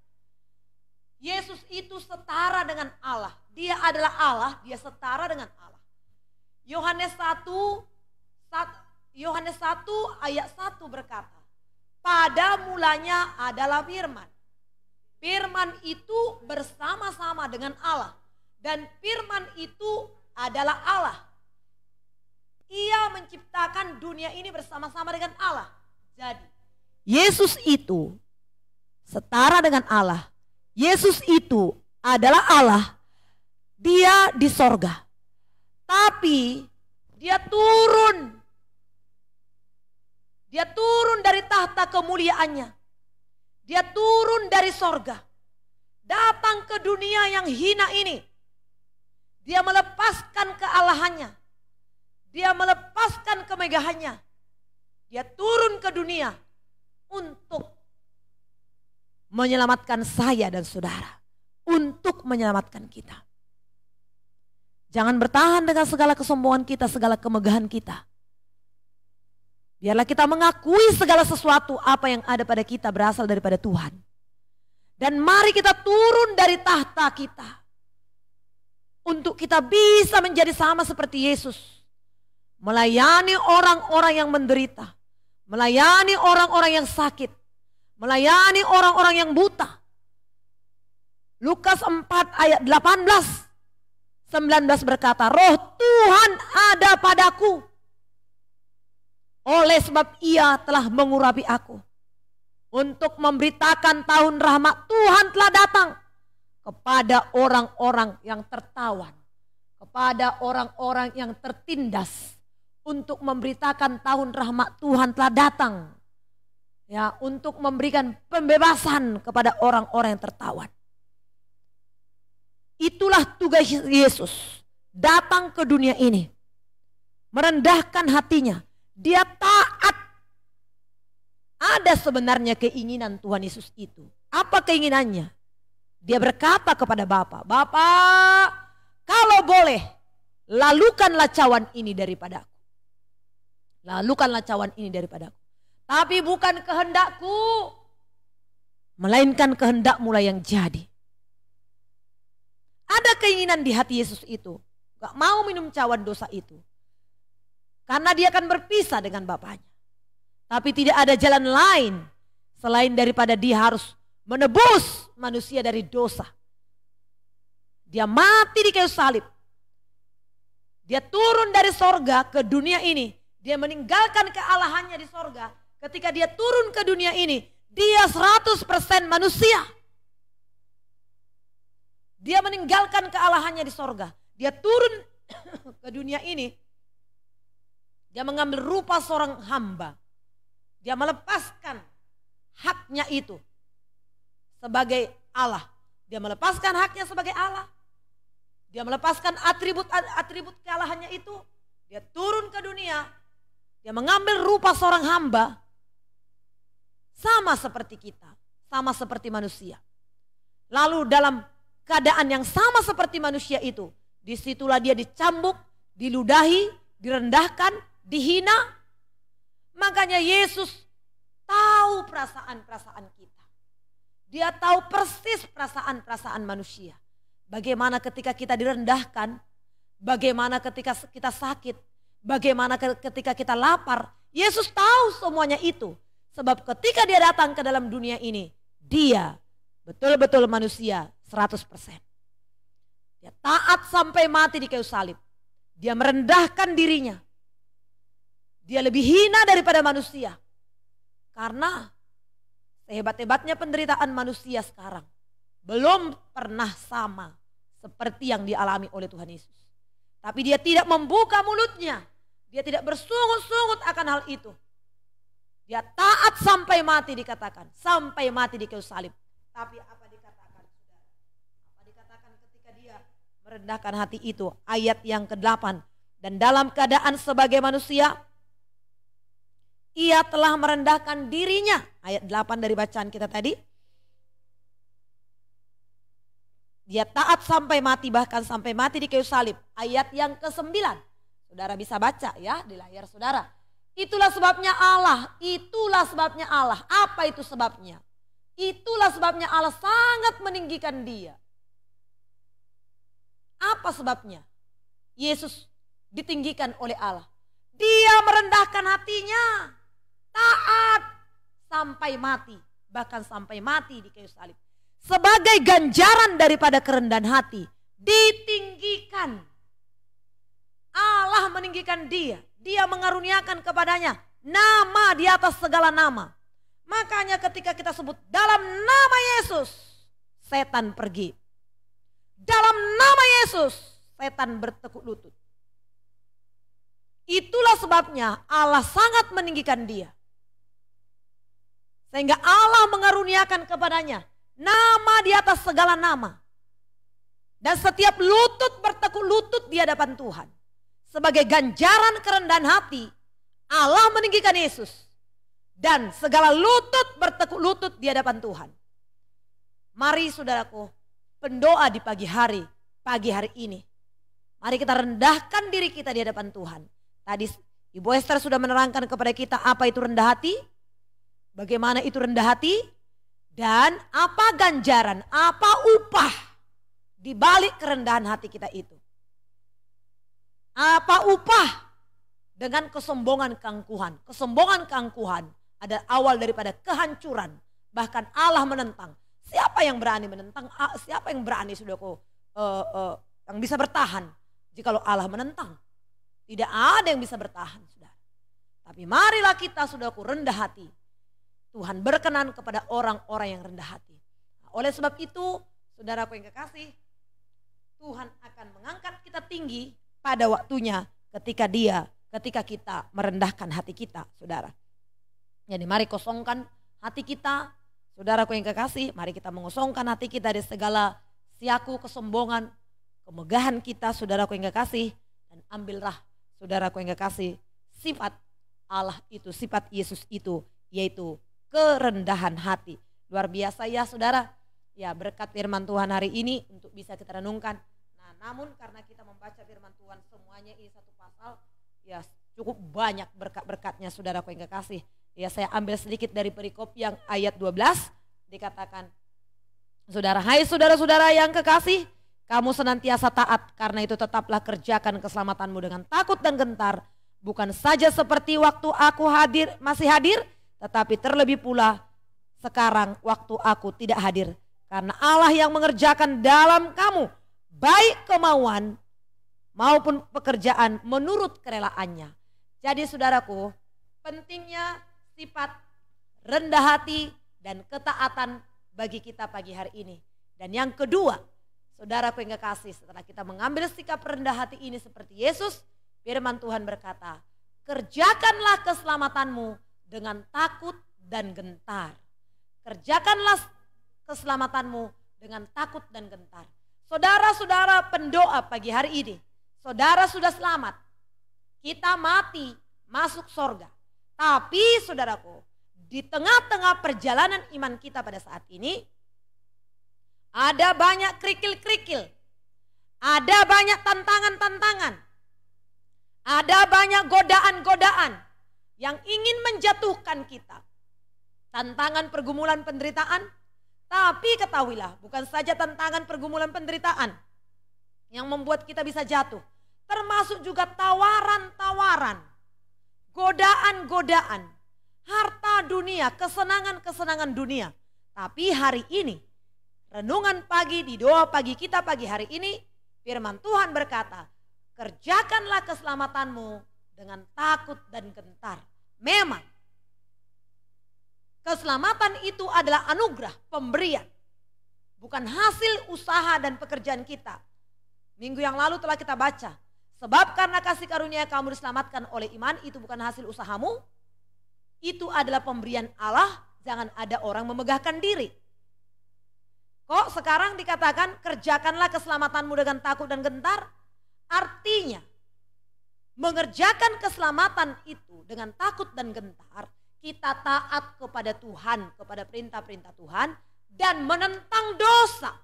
Yesus itu setara dengan Allah. Dia adalah Allah, dia setara dengan Allah. Yohanes 1 ayat 1 berkata, pada mulanya adalah firman. Firman itu bersama-sama dengan Allah. Dan firman itu adalah Allah. Ia menciptakan dunia ini bersama-sama dengan Allah. Jadi Yesus itu setara dengan Allah. Yesus itu adalah Allah. Dia di sorga. Tapi dia turun. Dia turun dari tahta kemuliaannya. Dia turun dari sorga. Datang ke dunia yang hina ini. Dia melepaskan kealahannya. Dia melepaskan kemegahannya. Dia turun ke dunia untuk menyelamatkan saya dan saudara. Untuk menyelamatkan kita. Jangan bertahan dengan segala kesombongan kita, segala kemegahan kita. Biarlah kita mengakui segala sesuatu apa yang ada pada kita berasal daripada Tuhan. Dan mari kita turun dari tahta kita. Untuk kita bisa menjadi sama seperti Yesus. Melayani orang-orang yang menderita. Melayani orang-orang yang sakit. Melayani orang-orang yang buta. Lukas 4 ayat 18-19 berkata, roh Tuhan ada padaku. Oleh sebab ia telah mengurapi aku. Untuk memberitakan tahun rahmat Tuhan telah datang. Kepada orang-orang yang tertawan. Kepada orang-orang yang tertindas. Untuk memberitakan tahun rahmat Tuhan telah datang. Ya, untuk memberikan pembebasan kepada orang-orang yang tertawan. Itulah tugas Yesus. Datang ke dunia ini. Merendahkan hatinya. Dia taat. Ada sebenarnya keinginan Tuhan Yesus itu. Apa keinginannya? Dia berkata kepada Bapa, Bapa, kalau boleh, lalukanlah cawan ini daripadaku. Lalukanlah cawan ini daripadaku. Tapi bukan kehendakku, melainkan kehendak-Mu lah yang jadi. Ada keinginan di hati Yesus itu. Gak mau minum cawan dosa itu. Karena dia akan berpisah dengan Bapaknya. Tapi tidak ada jalan lain selain daripada dia harus menebus manusia dari dosa. Dia mati di kayu salib. Dia turun dari sorga ke dunia ini. Dia meninggalkan kealahannya di sorga. Ketika dia turun ke dunia ini, dia 100% manusia. Dia meninggalkan kealahannya di sorga. Dia turun ke dunia ini. Dia mengambil rupa seorang hamba. Dia melepaskan haknya itu sebagai Allah. Dia melepaskan haknya sebagai Allah. Dia melepaskan atribut kealahannya itu. Dia turun ke dunia. Dia mengambil rupa seorang hamba. Sama seperti kita. Sama seperti manusia. Lalu dalam keadaan yang sama seperti manusia itu, disitulah dia dicambuk, diludahi, direndahkan, dihina. Makanya Yesus tahu perasaan-perasaan kita. Dia tahu persis perasaan-perasaan manusia. Bagaimana ketika kita direndahkan, bagaimana ketika kita sakit, bagaimana ketika kita lapar. Yesus tahu semuanya itu. Sebab ketika dia datang ke dalam dunia ini, dia betul-betul manusia 100%. Dia taat sampai mati di kayu salib. Dia merendahkan dirinya. Dia lebih hina daripada manusia. Karena sehebat-hebatnya penderitaan manusia sekarang belum pernah sama seperti yang dialami oleh Tuhan Yesus. Tapi dia tidak membuka mulutnya. Dia tidak bersungut-sungut akan hal itu. Dia taat sampai mati dikatakan. Sampai mati di kayu salib. Tapi apa dikatakan? Apa dikatakan ketika dia merendahkan hati itu? Ayat yang ke-8. Dan dalam keadaan sebagai manusia, ia telah merendahkan dirinya. Ayat 8 dari bacaan kita tadi. Dia taat sampai mati, bahkan sampai mati di kayu salib. Ayat yang ke-9. Saudara bisa baca ya di layar saudara. Itulah sebabnya Allah. Itulah sebabnya Allah. Apa itu sebabnya? Itulah sebabnya Allah sangat meninggikan dia. Apa sebabnya? Yesus ditinggikan oleh Allah. Dia merendahkan hatinya. Taat sampai mati. Bahkan sampai mati di kayu salib. Sebagai ganjaran daripada kerendahan hati. Ditinggikan. Allah meninggikan dia. Dia mengaruniakan kepadanya nama di atas segala nama. Makanya ketika kita sebut dalam nama Yesus, setan pergi. Dalam nama Yesus, setan bertekuk lutut. Itulah sebabnya Allah sangat meninggikan dia. Sehingga Allah mengaruniakan kepadanya nama di atas segala nama. Dan setiap lutut bertekuk lutut di hadapan Tuhan. Sebagai ganjaran kerendahan hati, Allah meninggikan Yesus. Dan segala lutut bertekuk lutut di hadapan Tuhan. Mari saudaraku, pendoa di pagi hari ini. Mari kita rendahkan diri kita di hadapan Tuhan. Tadi Ibu Esther sudah menerangkan kepada kita apa itu rendah hati. Bagaimana itu rendah hati. Dan apa ganjaran, apa upah di balik kerendahan hati kita itu. Apa upah dengan kesombongan keangkuhan. Kesombongan keangkuhan adalah awal daripada kehancuran. Bahkan Allah menentang. Siapa yang berani menentang? Siapa yang berani saudaraku yang bisa bertahan jikalau Allah menentang? Tidak ada yang bisa bertahan, saudara. Tapi marilah kita saudaraku rendah hati. Tuhan berkenan kepada orang-orang yang rendah hati. Nah, oleh sebab itu, saudaraku yang kekasih, Tuhan akan mengangkat kita tinggi pada waktunya ketika kita merendahkan hati kita, saudara. Jadi mari kosongkan hati kita, saudaraku yang kekasih, mari kita mengosongkan hati kita dari segala siaku kesombongan, kemegahan kita, saudaraku yang kekasih, dan ambillah, saudaraku yang kekasih, sifat Allah itu, sifat Yesus itu, yaitu kerendahan hati. Luar biasa ya saudara, ya berkat firman Tuhan hari ini untuk bisa kita renungkan. Namun karena kita membaca firman Tuhan semuanya ini satu pasal, ya cukup banyak berkat-berkatnya saudaraku yang kekasih. Ya saya ambil sedikit dari perikop yang ayat 12 dikatakan, saudara, hai saudara-saudara yang kekasih, kamu senantiasa taat, karena itu tetaplah kerjakan keselamatanmu dengan takut dan gentar. Bukan saja seperti waktu aku masih hadir, tetapi terlebih pula sekarang waktu aku tidak hadir. Karena Allah yang mengerjakan dalam kamu baik kemauan maupun pekerjaan menurut kerelaannya. Jadi saudaraku, pentingnya sifat rendah hati dan ketaatan bagi kita pagi hari ini. Dan yang kedua, saudaraku yang kekasih, setelah kita mengambil sikap rendah hati ini seperti Yesus, firman Tuhan berkata, kerjakanlah keselamatanmu dengan takut dan gentar. Kerjakanlah keselamatanmu dengan takut dan gentar. Saudara-saudara pendoa pagi hari ini, saudara sudah selamat. Kita mati masuk sorga. Tapi saudaraku, di tengah-tengah perjalanan iman kita pada saat ini, ada banyak kerikil-kerikil. Ada banyak tantangan-tantangan. Ada banyak godaan-godaan yang ingin menjatuhkan kita. Tantangan pergumulan penderitaan. Tapi ketahuilah, bukan saja tantangan pergumulan penderitaan yang membuat kita bisa jatuh. Termasuk juga tawaran-tawaran, godaan-godaan, harta dunia, kesenangan-kesenangan dunia. Tapi hari ini, renungan pagi di doa pagi kita pagi hari ini, firman Tuhan berkata, kerjakanlah keselamatanmu dengan takut dan gentar. Memang, keselamatan itu adalah anugerah, pemberian. Bukan hasil usaha dan pekerjaan kita. Minggu yang lalu telah kita baca. Sebab karena kasih karunia kamu diselamatkan oleh iman, itu bukan hasil usahamu. Itu adalah pemberian Allah, jangan ada orang memegahkan diri. Kok sekarang dikatakan kerjakanlah keselamatanmu dengan takut dan gentar? Artinya, mengerjakan keselamatan itu dengan takut dan gentar, kita taat kepada Tuhan, kepada perintah-perintah Tuhan, dan menentang dosa.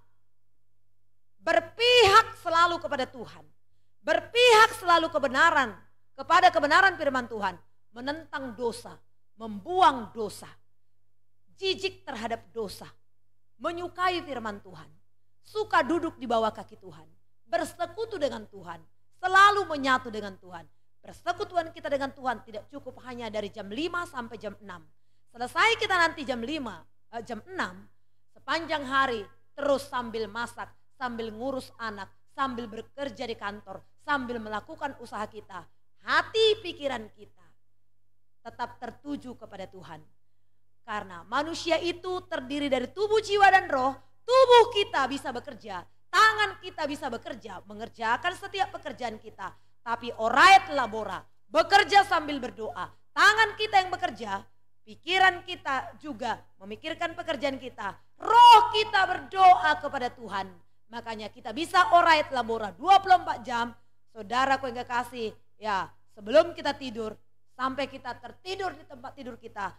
Berpihak selalu kepada Tuhan. Berpihak selalu kepada kebenaran firman Tuhan. Menentang dosa, membuang dosa, jijik terhadap dosa, menyukai firman Tuhan, suka duduk di bawah kaki Tuhan, bersekutu dengan Tuhan, selalu menyatu dengan Tuhan. Persekutuan kita dengan Tuhan tidak cukup hanya dari jam 5 sampai jam 6. Selesai kita nanti jam 6, sepanjang hari terus sambil masak, sambil ngurus anak, sambil bekerja di kantor, sambil melakukan usaha kita, hati pikiran kita tetap tertuju kepada Tuhan. Karena manusia itu terdiri dari tubuh, jiwa, dan roh. Tubuh kita bisa bekerja, tangan kita bisa bekerja, mengerjakan setiap pekerjaan kita. Tapi orait labora, bekerja sambil berdoa. Tangan kita yang bekerja, pikiran kita juga memikirkan pekerjaan kita. Roh kita berdoa kepada Tuhan. Makanya kita bisa orait labora 24 jam. Saudaraku yang kekasih, ya sebelum kita tidur, sampai kita tertidur di tempat tidur kita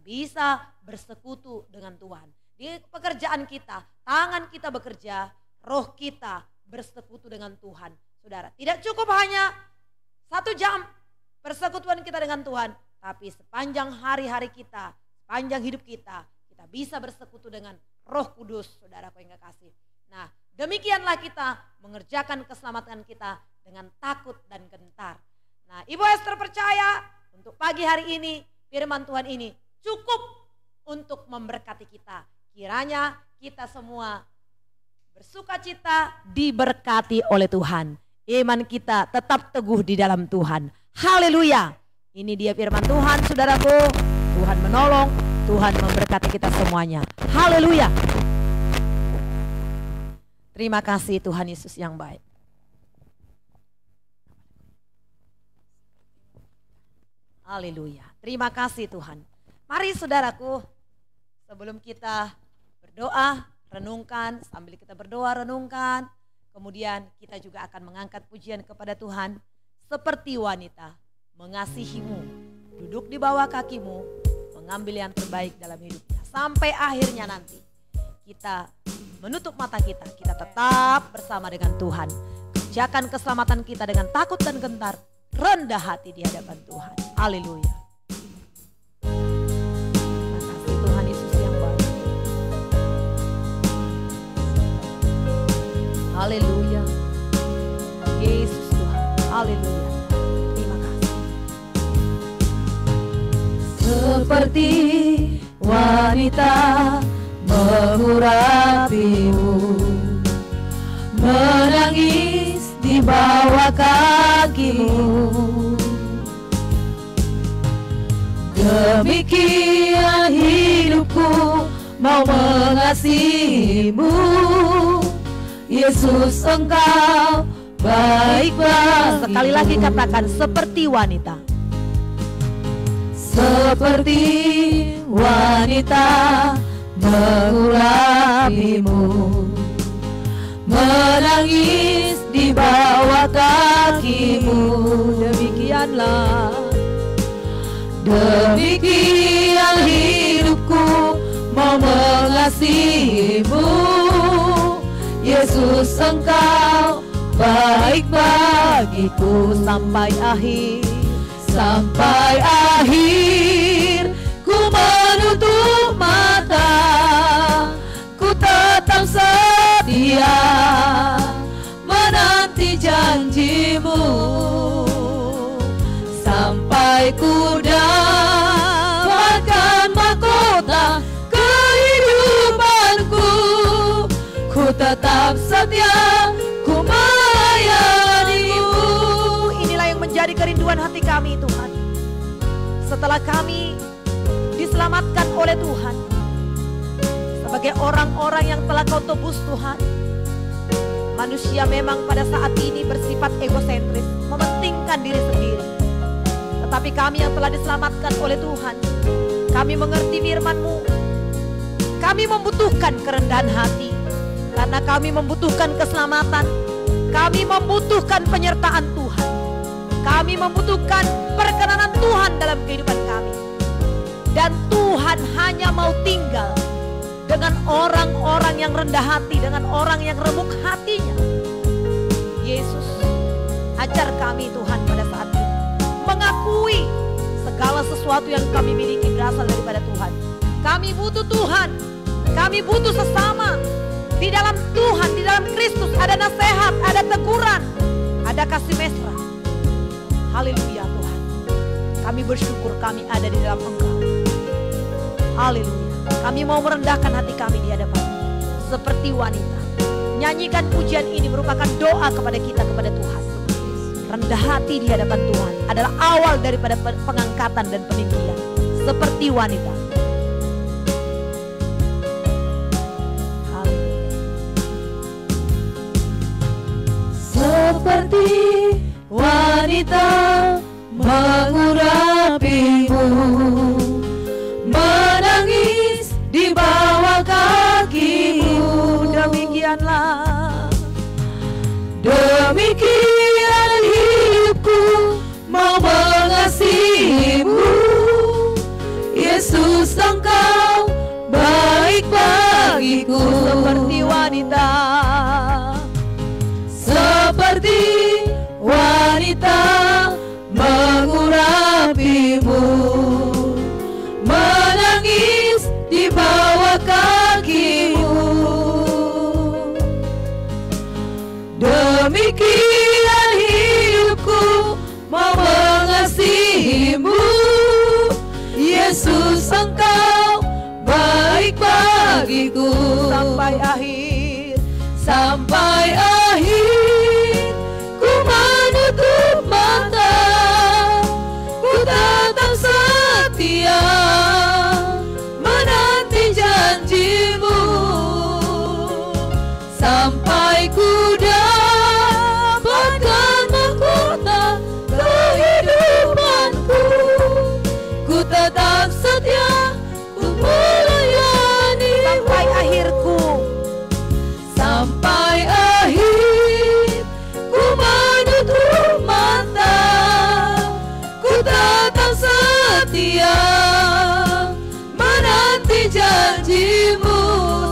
bisa bersekutu dengan Tuhan. Di pekerjaan kita, tangan kita bekerja, roh kita bersekutu dengan Tuhan. Saudara, tidak cukup hanya 1 jam persekutuan kita dengan Tuhan, tapi sepanjang hari-hari kita, sepanjang hidup kita bisa bersekutu dengan Roh Kudus, saudaraku yang kekasih. Nah, demikianlah kita mengerjakan keselamatan kita dengan takut dan gentar. Nah, Ibu Esther percaya untuk pagi hari ini firman Tuhan ini cukup untuk memberkati kita. Kiranya kita semua bersukacita diberkati oleh Tuhan. Iman kita tetap teguh di dalam Tuhan. Haleluya. Ini dia firman Tuhan, saudaraku. Tuhan menolong, Tuhan memberkati kita semuanya. Haleluya. Terima kasih Tuhan Yesus yang baik. Haleluya. Terima kasih Tuhan. Mari saudaraku, sebelum kita berdoa, renungkan, sambil kita berdoa, renungkan. Kemudian kita juga akan mengangkat pujian kepada Tuhan. Seperti wanita mengasihimu, duduk di bawah kakimu, mengambil yang terbaik dalam hidupnya. Sampai akhirnya nanti kita menutup mata kita tetap bersama dengan Tuhan. Kerjakan keselamatan kita dengan takut dan gentar, rendah hati di hadapan Tuhan. Haleluya. Terima kasih Tuhan Yesus yang baik. Haleluya. Yesus Tuhan. Haleluya. Terima kasih. seperti wanita mengurapimu, menangis di bawah kakimu. Demikian hidupku mau mengasihimu, Yesus Engkau baik bagiku. Sekali lagi katakan, seperti wanita. Seperti wanita mengurapimu, menangis di bawah kakimu. Demikian hidupku mau mengasihimu, Yesus Engkau baik bagiku. Sampai akhir ku menutup mata, ku tetap setia menanti janjimu, sampai ku dapatkan mahkota kehidupanku. Ku tetap setia, ku melayanimu. Inilah yang menjadi kerinduan hati kami, Tuhan. Setelah kami diselamatkan oleh Tuhan, sebagai orang-orang yang telah Kau tebus, Tuhan, manusia memang pada saat ini bersifat egosentris, mementingkan diri sendiri. Tetapi kami yang telah diselamatkan oleh Tuhan, kami mengerti firman-Mu. Kami membutuhkan kerendahan hati, karena kami membutuhkan keselamatan. Kami membutuhkan penyertaan Tuhan. Kami membutuhkan perkenanan Tuhan dalam kehidupan kami. Dan Tuhan hanya mau tinggal dengan orang-orang yang rendah hati, dengan orang yang remuk hatinya. Yesus, ajar kami Tuhan pada saat ini mengakui segala sesuatu yang kami miliki berasal daripada Tuhan. Kami butuh Tuhan, kami butuh sesama. Di dalam Tuhan, di dalam Kristus ada nasihat, ada teguran, ada kasih mesra. Haleluya Tuhan. Kami bersyukur kami ada di dalam Engkau. Haleluya. Kami mau merendahkan hati kami di hadapan seperti wanita. Nyanyikan pujian ini merupakan doa kepada kita, kepada Tuhan. Rendah hati di hadapan Tuhan adalah awal daripada pengangkatan dan peninggian. Seperti wanita. Seperti wanita mengurapimu, menangis di bawah kakimu. Demikian hidupku mau mengasihimu, Yesus Engkau baik bagiku. Seperti wanita, seperti wanita mengurapimu, menangis di bawah kakimu. Demikian hidupku mau mengasihimu, Yesus Engkau baik bagiku. Sampai akhir ku menutup mata, ku tetap setia menanti janjimu, sampai ku dapatkan mahkota kehidupanku. Ku tetap setia, ku melayanimu. sampai akhirku. Sampai akhir ku menutup mata, ku tetap setia menanti janjimu,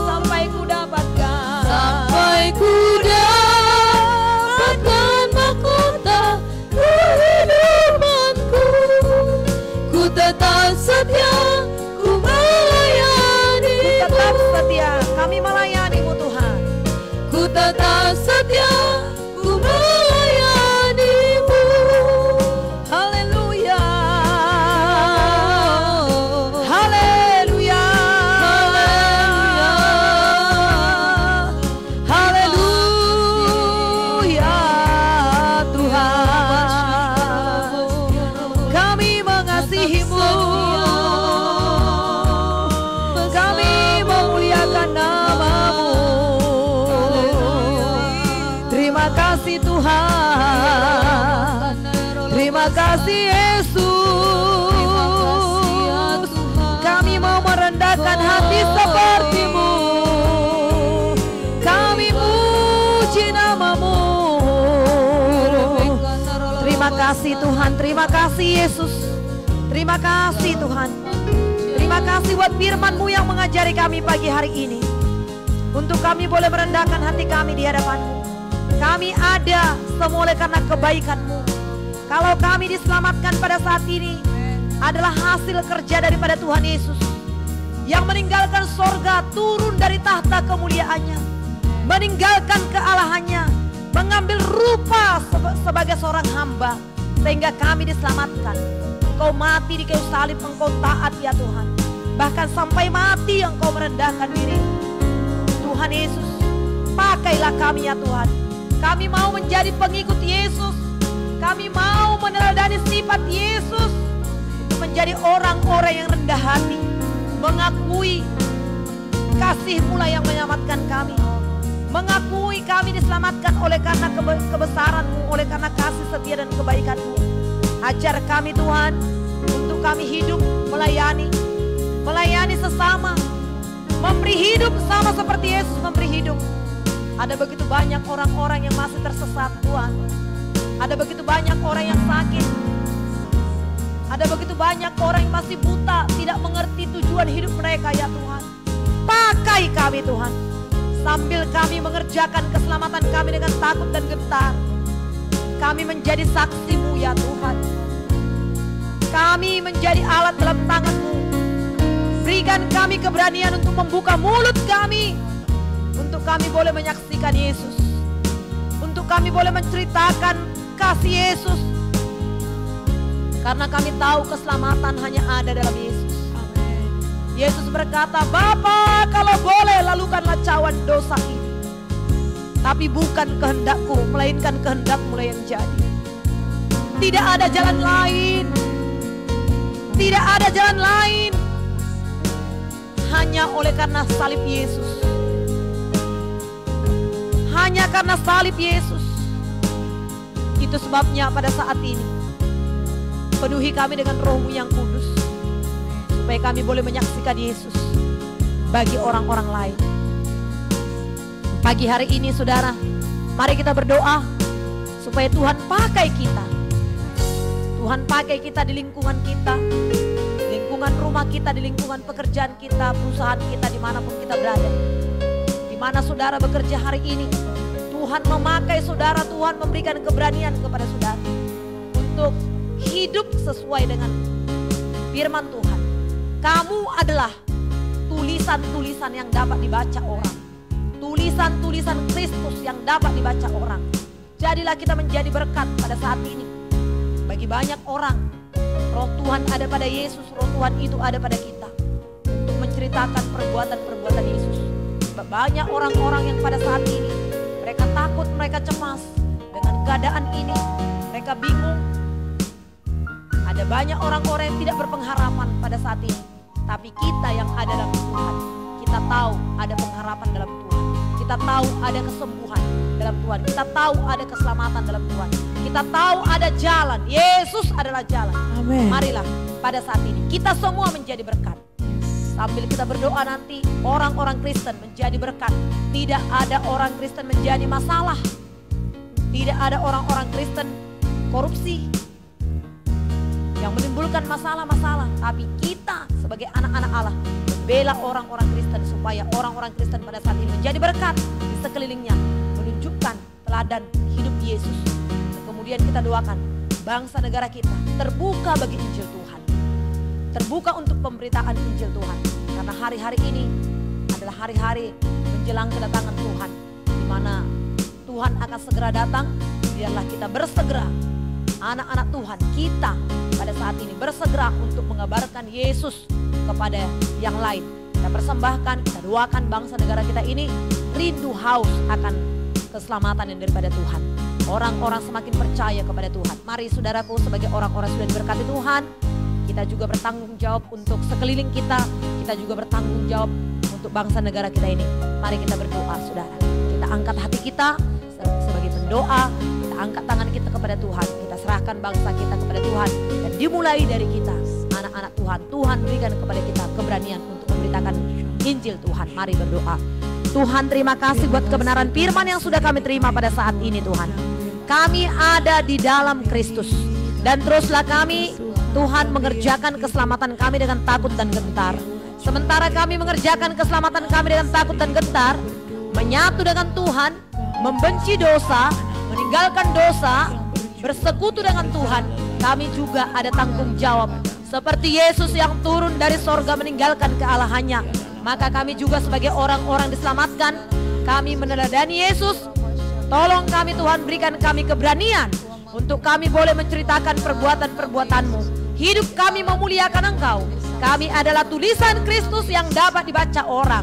Sampai ku dapatkan. sampai ku dapatkan mahkota kehidupanku. Ku tetap setia, ku melayanimu. Tetap setia, kami melayani-Mu Tuhan. Ku tetap setia, ku melayanimu. Haleluya. kasih Tuhan. Terima kasih Yesus. Kami mau merendahkan hati seperti-Mu. Kami puji nama-Mu. Terima kasih Tuhan, terima kasih Yesus. Terima kasih Tuhan. Terima kasih buat firman-Mu yang mengajari kami pagi hari ini. Untuk kami boleh merendahkan hati kami di hadapan-Mu. Kami ada semua oleh karena kebaikan-Mu. Kalau kami diselamatkan pada saat ini adalah hasil kerja daripada Tuhan Yesus, yang meninggalkan sorga, turun dari tahta kemuliaannya, meninggalkan kealahannya, mengambil rupa sebagai seorang hamba, sehingga kami diselamatkan. Engkau mati di kayu salib, Engkau taat ya Tuhan. Bahkan sampai mati Engkau merendahkan diri. Tuhan Yesus, pakailah kami ya Tuhan. Kami mau menjadi pengikut Yesus. Kami mau meneladani sifat Yesus, untuk menjadi orang-orang yang rendah hati, mengakui kasih-Mu yang menyelamatkan kami, mengakui kami diselamatkan oleh karena kebesaran-Mu, oleh karena kasih setia dan kebaikan-Mu. Ajar kami Tuhan, untuk kami hidup melayani sesama, memberi hidup sama seperti Yesus memberi hidup. Ada begitu banyak orang-orang yang masih tersesat Tuhan. Ada begitu banyak orang yang sakit. Ada begitu banyak orang yang masih buta, tidak mengerti tujuan hidup mereka ya Tuhan. Pakai kami Tuhan, sambil kami mengerjakan keselamatan kami dengan takut dan gentar. Kami menjadi saksi-Mu ya Tuhan. Kami menjadi alat dalam tangan-Mu. Berikan kami keberanian untuk membuka mulut kami, untuk kami boleh menyaksikan Yesus, untuk kami boleh menceritakan kasih Yesus. Karena kami tahu keselamatan hanya ada dalam Yesus. Amin. Yesus berkata, Bapa, kalau boleh lalukanlah cawan dosa ini. Tapi bukan kehendak-Ku, melainkan kehendak-Mu yang jadi. Tidak ada jalan lain. Tidak ada jalan lain. Hanya oleh karena salib Yesus. Hanya karena salib Yesus. Itu sebabnya pada saat ini penuhi kami dengan Roh-Mu yang kudus, supaya kami boleh menyaksikan Yesus bagi orang-orang lain. Pagi hari ini saudara, mari kita berdoa supaya Tuhan pakai kita. Tuhan pakai kita di lingkungan kita, lingkungan rumah kita, di lingkungan pekerjaan kita, perusahaan kita, dimanapun kita berada. Di mana saudara bekerja hari ini, Tuhan memakai saudara, Tuhan memberikan keberanian kepada saudara untuk hidup sesuai dengan firman Tuhan. Kamu adalah tulisan-tulisan yang dapat dibaca orang. Tulisan-tulisan Kristus yang dapat dibaca orang. Jadilah kita menjadi berkat pada saat ini. Bagi banyak orang, Roh Tuhan ada pada Yesus, Roh Tuhan itu ada pada kita. Untuk menceritakan perbuatan-perbuatan Yesus. Banyak orang-orang yang pada saat ini mereka takut, mereka cemas dengan keadaan ini. Mereka bingung. Ada banyak orang-orang yang tidak berpengharapan pada saat ini. Tapi kita yang ada dalam Tuhan, kita tahu ada pengharapan dalam Tuhan. Kita tahu ada kesembuhan dalam Tuhan. Kita tahu ada keselamatan dalam Tuhan. Kita tahu ada jalan. Yesus adalah jalan. Amin. Marilah pada saat ini kita semua menjadi berkat. Sambil kita berdoa nanti, orang-orang Kristen menjadi berkat. Tidak ada orang Kristen menjadi masalah. Tidak ada orang-orang Kristen korupsi yang menimbulkan masalah-masalah. Tapi kita sebagai anak-anak Allah membela orang-orang Kristen, supaya orang-orang Kristen pada saat ini menjadi berkat di sekelilingnya, menunjukkan teladan hidup Yesus. Dan kemudian kita doakan bangsa negara kita terbuka bagi Injil Tuhan, terbuka untuk pemberitaan Injil Tuhan. Karena hari-hari ini adalah hari-hari menjelang kedatangan Tuhan, di mana Tuhan akan segera datang. Biarlah kita bersegera, anak-anak Tuhan, kita pada saat ini bersegera untuk mengabarkan Yesus kepada yang lain. Kita persembahkan, kita doakan bangsa negara kita ini rindu haus akan keselamatan yang daripada Tuhan. Orang-orang semakin percaya kepada Tuhan. Mari saudaraku, sebagai orang-orang sudah diberkati Tuhan, kita juga bertanggung jawab untuk sekeliling kita. Kita juga bertanggung jawab untuk bangsa negara kita ini. Mari kita berdoa saudara. Kita angkat hati kita sebagai berdoa, kita angkat tangan kita kepada Tuhan, kita serahkan bangsa kita kepada Tuhan, dan dimulai dari kita, anak-anak Tuhan. Tuhan berikan kepada kita keberanian untuk memberitakan Injil Tuhan. Mari berdoa. Tuhan, terima kasih buat kebenaran firman yang sudah kami terima pada saat ini Tuhan. Kami ada di dalam Kristus, dan teruslah kami Tuhan mengerjakan keselamatan kami dengan takut dan gentar. Sementara kami mengerjakan keselamatan kami dengan takut dan gentar, menyatu dengan Tuhan, membenci dosa, meninggalkan dosa, bersekutu dengan Tuhan, kami juga ada tanggung jawab. Seperti Yesus yang turun dari sorga meninggalkan kealahannya, maka kami juga sebagai orang-orang diselamatkan, kami meneladani Yesus. Tolong kami Tuhan, berikan kami keberanian untuk kami boleh menceritakan perbuatan-perbuatan-Mu. Hidup kami memuliakan Engkau. Kami adalah tulisan Kristus yang dapat dibaca orang.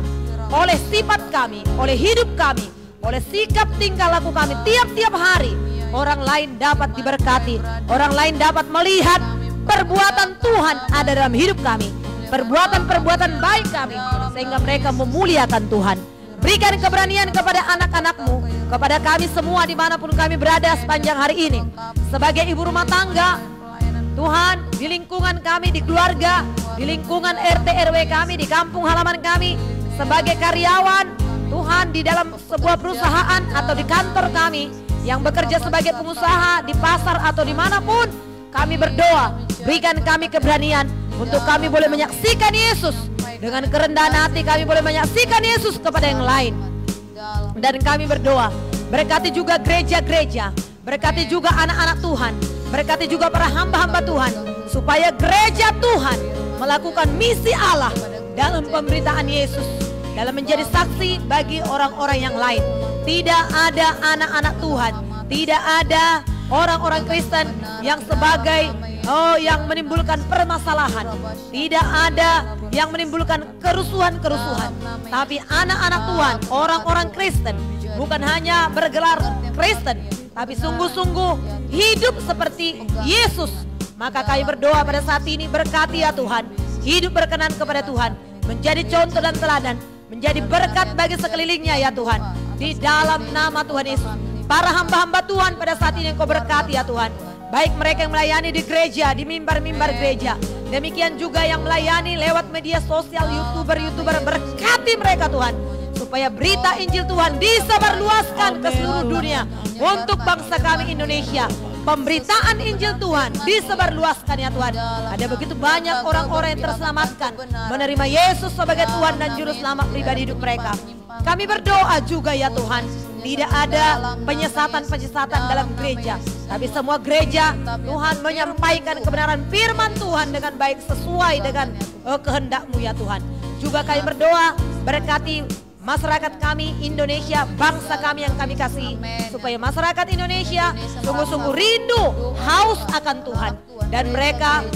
Oleh sifat kami, oleh hidup kami, oleh sikap tingkah laku kami tiap-tiap hari, orang lain dapat diberkati. Orang lain dapat melihat perbuatan Tuhan ada dalam hidup kami, perbuatan-perbuatan baik kami, sehingga mereka memuliakan Tuhan. Berikan keberanian kepada anak-anak-Mu, kepada kami semua dimanapun kami berada sepanjang hari ini. Sebagai ibu rumah tangga, Tuhan, di lingkungan kami, di keluarga, di lingkungan RT RW kami, di kampung halaman kami, sebagai karyawan, Tuhan, di dalam sebuah perusahaan atau di kantor kami, yang bekerja sebagai pengusaha, di pasar atau dimanapun, kami berdoa, berikan kami keberanian untuk kami boleh menyaksikan Yesus. Dengan kerendahan hati kami boleh menyaksikan Yesus kepada yang lain. Dan kami berdoa, berkati juga gereja-gereja, berkati juga anak-anak Tuhan, berkati juga para hamba-hamba Tuhan, supaya gereja Tuhan melakukan misi Allah dalam pemberitaan Yesus, dalam menjadi saksi bagi orang-orang yang lain. Tidak ada anak-anak Tuhan, tidak ada orang-orang Kristen yang sebagai yang menimbulkan permasalahan, tidak ada yang menimbulkan kerusuhan-kerusuhan. Tapi anak-anak Tuhan, orang-orang Kristen, bukan hanya bergelar Kristen, tapi sungguh-sungguh hidup seperti Yesus. Maka kami berdoa pada saat ini, berkati ya Tuhan, hidup berkenan kepada Tuhan, menjadi contoh dan teladan, menjadi berkat bagi sekelilingnya ya Tuhan. Di dalam nama Tuhan Yesus, para hamba-hamba Tuhan pada saat ini Engkau berkati ya Tuhan. Baik mereka yang melayani di gereja, di mimbar-mimbar gereja, demikian juga yang melayani lewat media sosial, YouTuber-YouTuber, berkati mereka Tuhan, supaya berita Injil Tuhan disebarluaskan ke seluruh dunia. Untuk bangsa kami Indonesia, pemberitaan Injil Tuhan disebarluaskan ya Tuhan. Ada begitu banyak orang-orang yang terselamatkan, menerima Yesus sebagai Tuhan dan Juru Selamat pribadi hidup mereka. Kami berdoa juga ya Tuhan, tidak ada penyesatan-penyesatan dalam gereja, tapi semua gereja Tuhan menyampaikan kebenaran firman Tuhan dengan baik, sesuai dengan kehendak-Mu ya Tuhan. Juga kami berdoa, berkati masyarakat kami Indonesia, bangsa kami yang kami kasih, supaya masyarakat Indonesia sungguh-sungguh rindu, haus akan Tuhan, dan mereka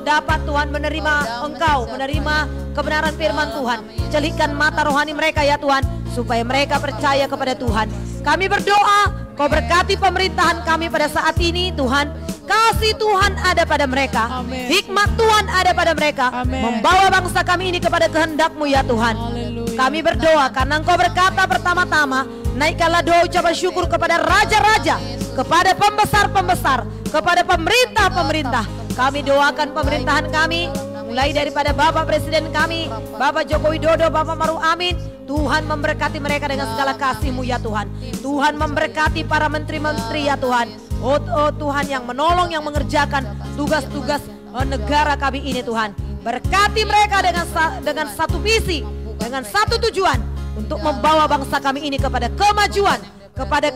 dapat Tuhan menerima Engkau, menerima kebenaran firman Tuhan. Celikkan mata rohani mereka ya Tuhan, supaya mereka percaya kepada Tuhan. Kami berdoa, Kau berkati pemerintahan kami pada saat ini Tuhan. Kasih Tuhan ada pada mereka, Amen. hikmat Tuhan ada pada mereka, Amen. membawa bangsa kami ini kepada kehendak-Mu ya Tuhan. Haleluya. Kami berdoa karena Engkau berkata pertama-tama, naikkanlah doa ucapan syukur kepada raja-raja, kepada pembesar-pembesar, kepada pemerintah-pemerintah. Kami doakan pemerintahan kami, mulai daripada Bapak Presiden kami, Bapak Joko Widodo, Bapak Maruf Amin. Tuhan memberkati mereka dengan segala kasih-Mu ya Tuhan. Tuhan memberkati para menteri-menteri ya Tuhan. Oh Tuhan, yang menolong, yang mengerjakan tugas-tugas negara kami ini Tuhan. Berkati mereka dengan satu visi, dengan satu tujuan, untuk membawa bangsa kami ini kepada kemajuan, kepada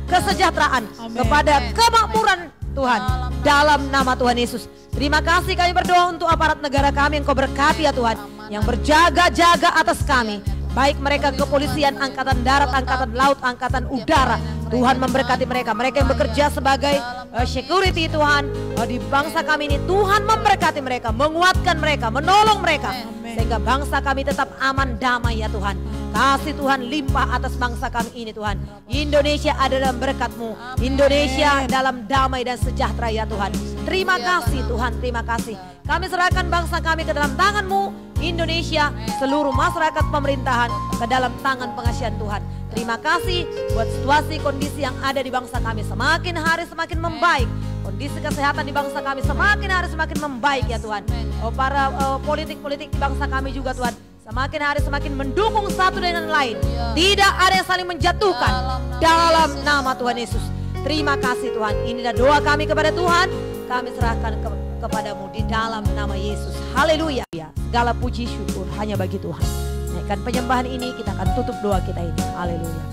kesejahteraan, Amen. kepada kemakmuran Tuhan, dalam nama Tuhan Yesus. Terima kasih kami berdoa untuk aparat negara kami yang Kau berkati ya Tuhan, yang berjaga-jaga atas kami, baik mereka kepolisian, angkatan darat, angkatan laut, angkatan udara. Tuhan memberkati mereka, mereka yang bekerja sebagai security Tuhan di bangsa kami ini. Tuhan memberkati mereka, menguatkan mereka, menolong mereka, sehingga bangsa kami tetap aman, damai ya Tuhan. Kasih Tuhan limpah atas bangsa kami ini Tuhan. Indonesia ada dalam berkat-Mu, Indonesia dalam damai dan sejahtera ya Tuhan. Terima kasih Tuhan, terima kasih. Kami serahkan bangsa kami ke dalam tangan-Mu, Indonesia, seluruh masyarakat pemerintahan ke dalam tangan pengasihan Tuhan. Terima kasih buat situasi kondisi yang ada di bangsa kami semakin hari semakin membaik. Kondisi kesehatan di bangsa kami semakin hari semakin membaik ya Tuhan. Para politik-politik di bangsa kami juga Tuhan, semakin hari semakin mendukung satu dengan lain. Tidak ada yang saling menjatuhkan dalam nama Tuhan Yesus. Terima kasih Tuhan. Inilah doa kami kepada Tuhan. Kami serahkan kepadamu di dalam nama Yesus. Haleluya. Segala puji syukur hanya bagi Tuhan. Naikkan penyembahan ini, kita akan tutup doa kita ini. Haleluya.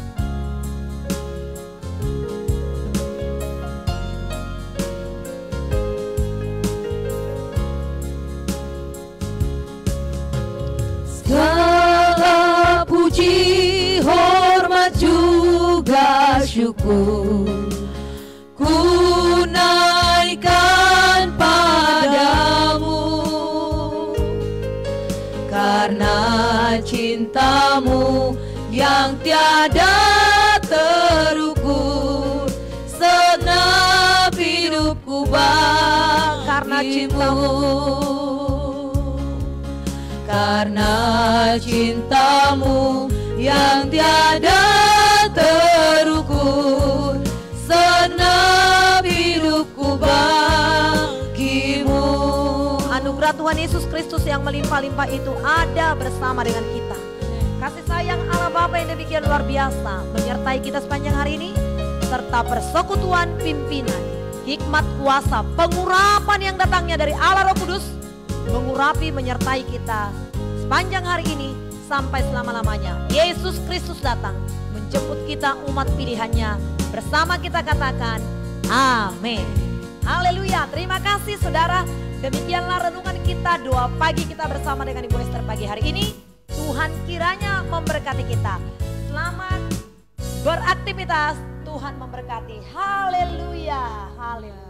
Segala puji, hormat juga syukur ku naikkan padamu, karena cintamu yang tiada terukur, segenap hidupku bagimu. Karena cintamu yang tiada terukur, segenap hidupku bagimu. Anugerah Tuhan Yesus Kristus yang melimpah-limpah itu ada bersama dengan kita. Kasih sayang Allah Bapa yang demikian luar biasa menyertai kita sepanjang hari ini, serta persekutuan pimpinan, hikmat kuasa, pengurapan yang datangnya dari Allah Roh Kudus mengurapi menyertai kita sepanjang hari ini sampai selama-lamanya. Yesus Kristus datang menjemput kita umat pilihannya. Bersama kita katakan amin. Haleluya. Terima kasih saudara. Demikianlah renungan kita, doa pagi kita bersama dengan Ibu Esther pagi hari ini. Tuhan kiranya memberkati kita. Selamat beraktivitas. Tuhan memberkati. Haleluya. Haleluya.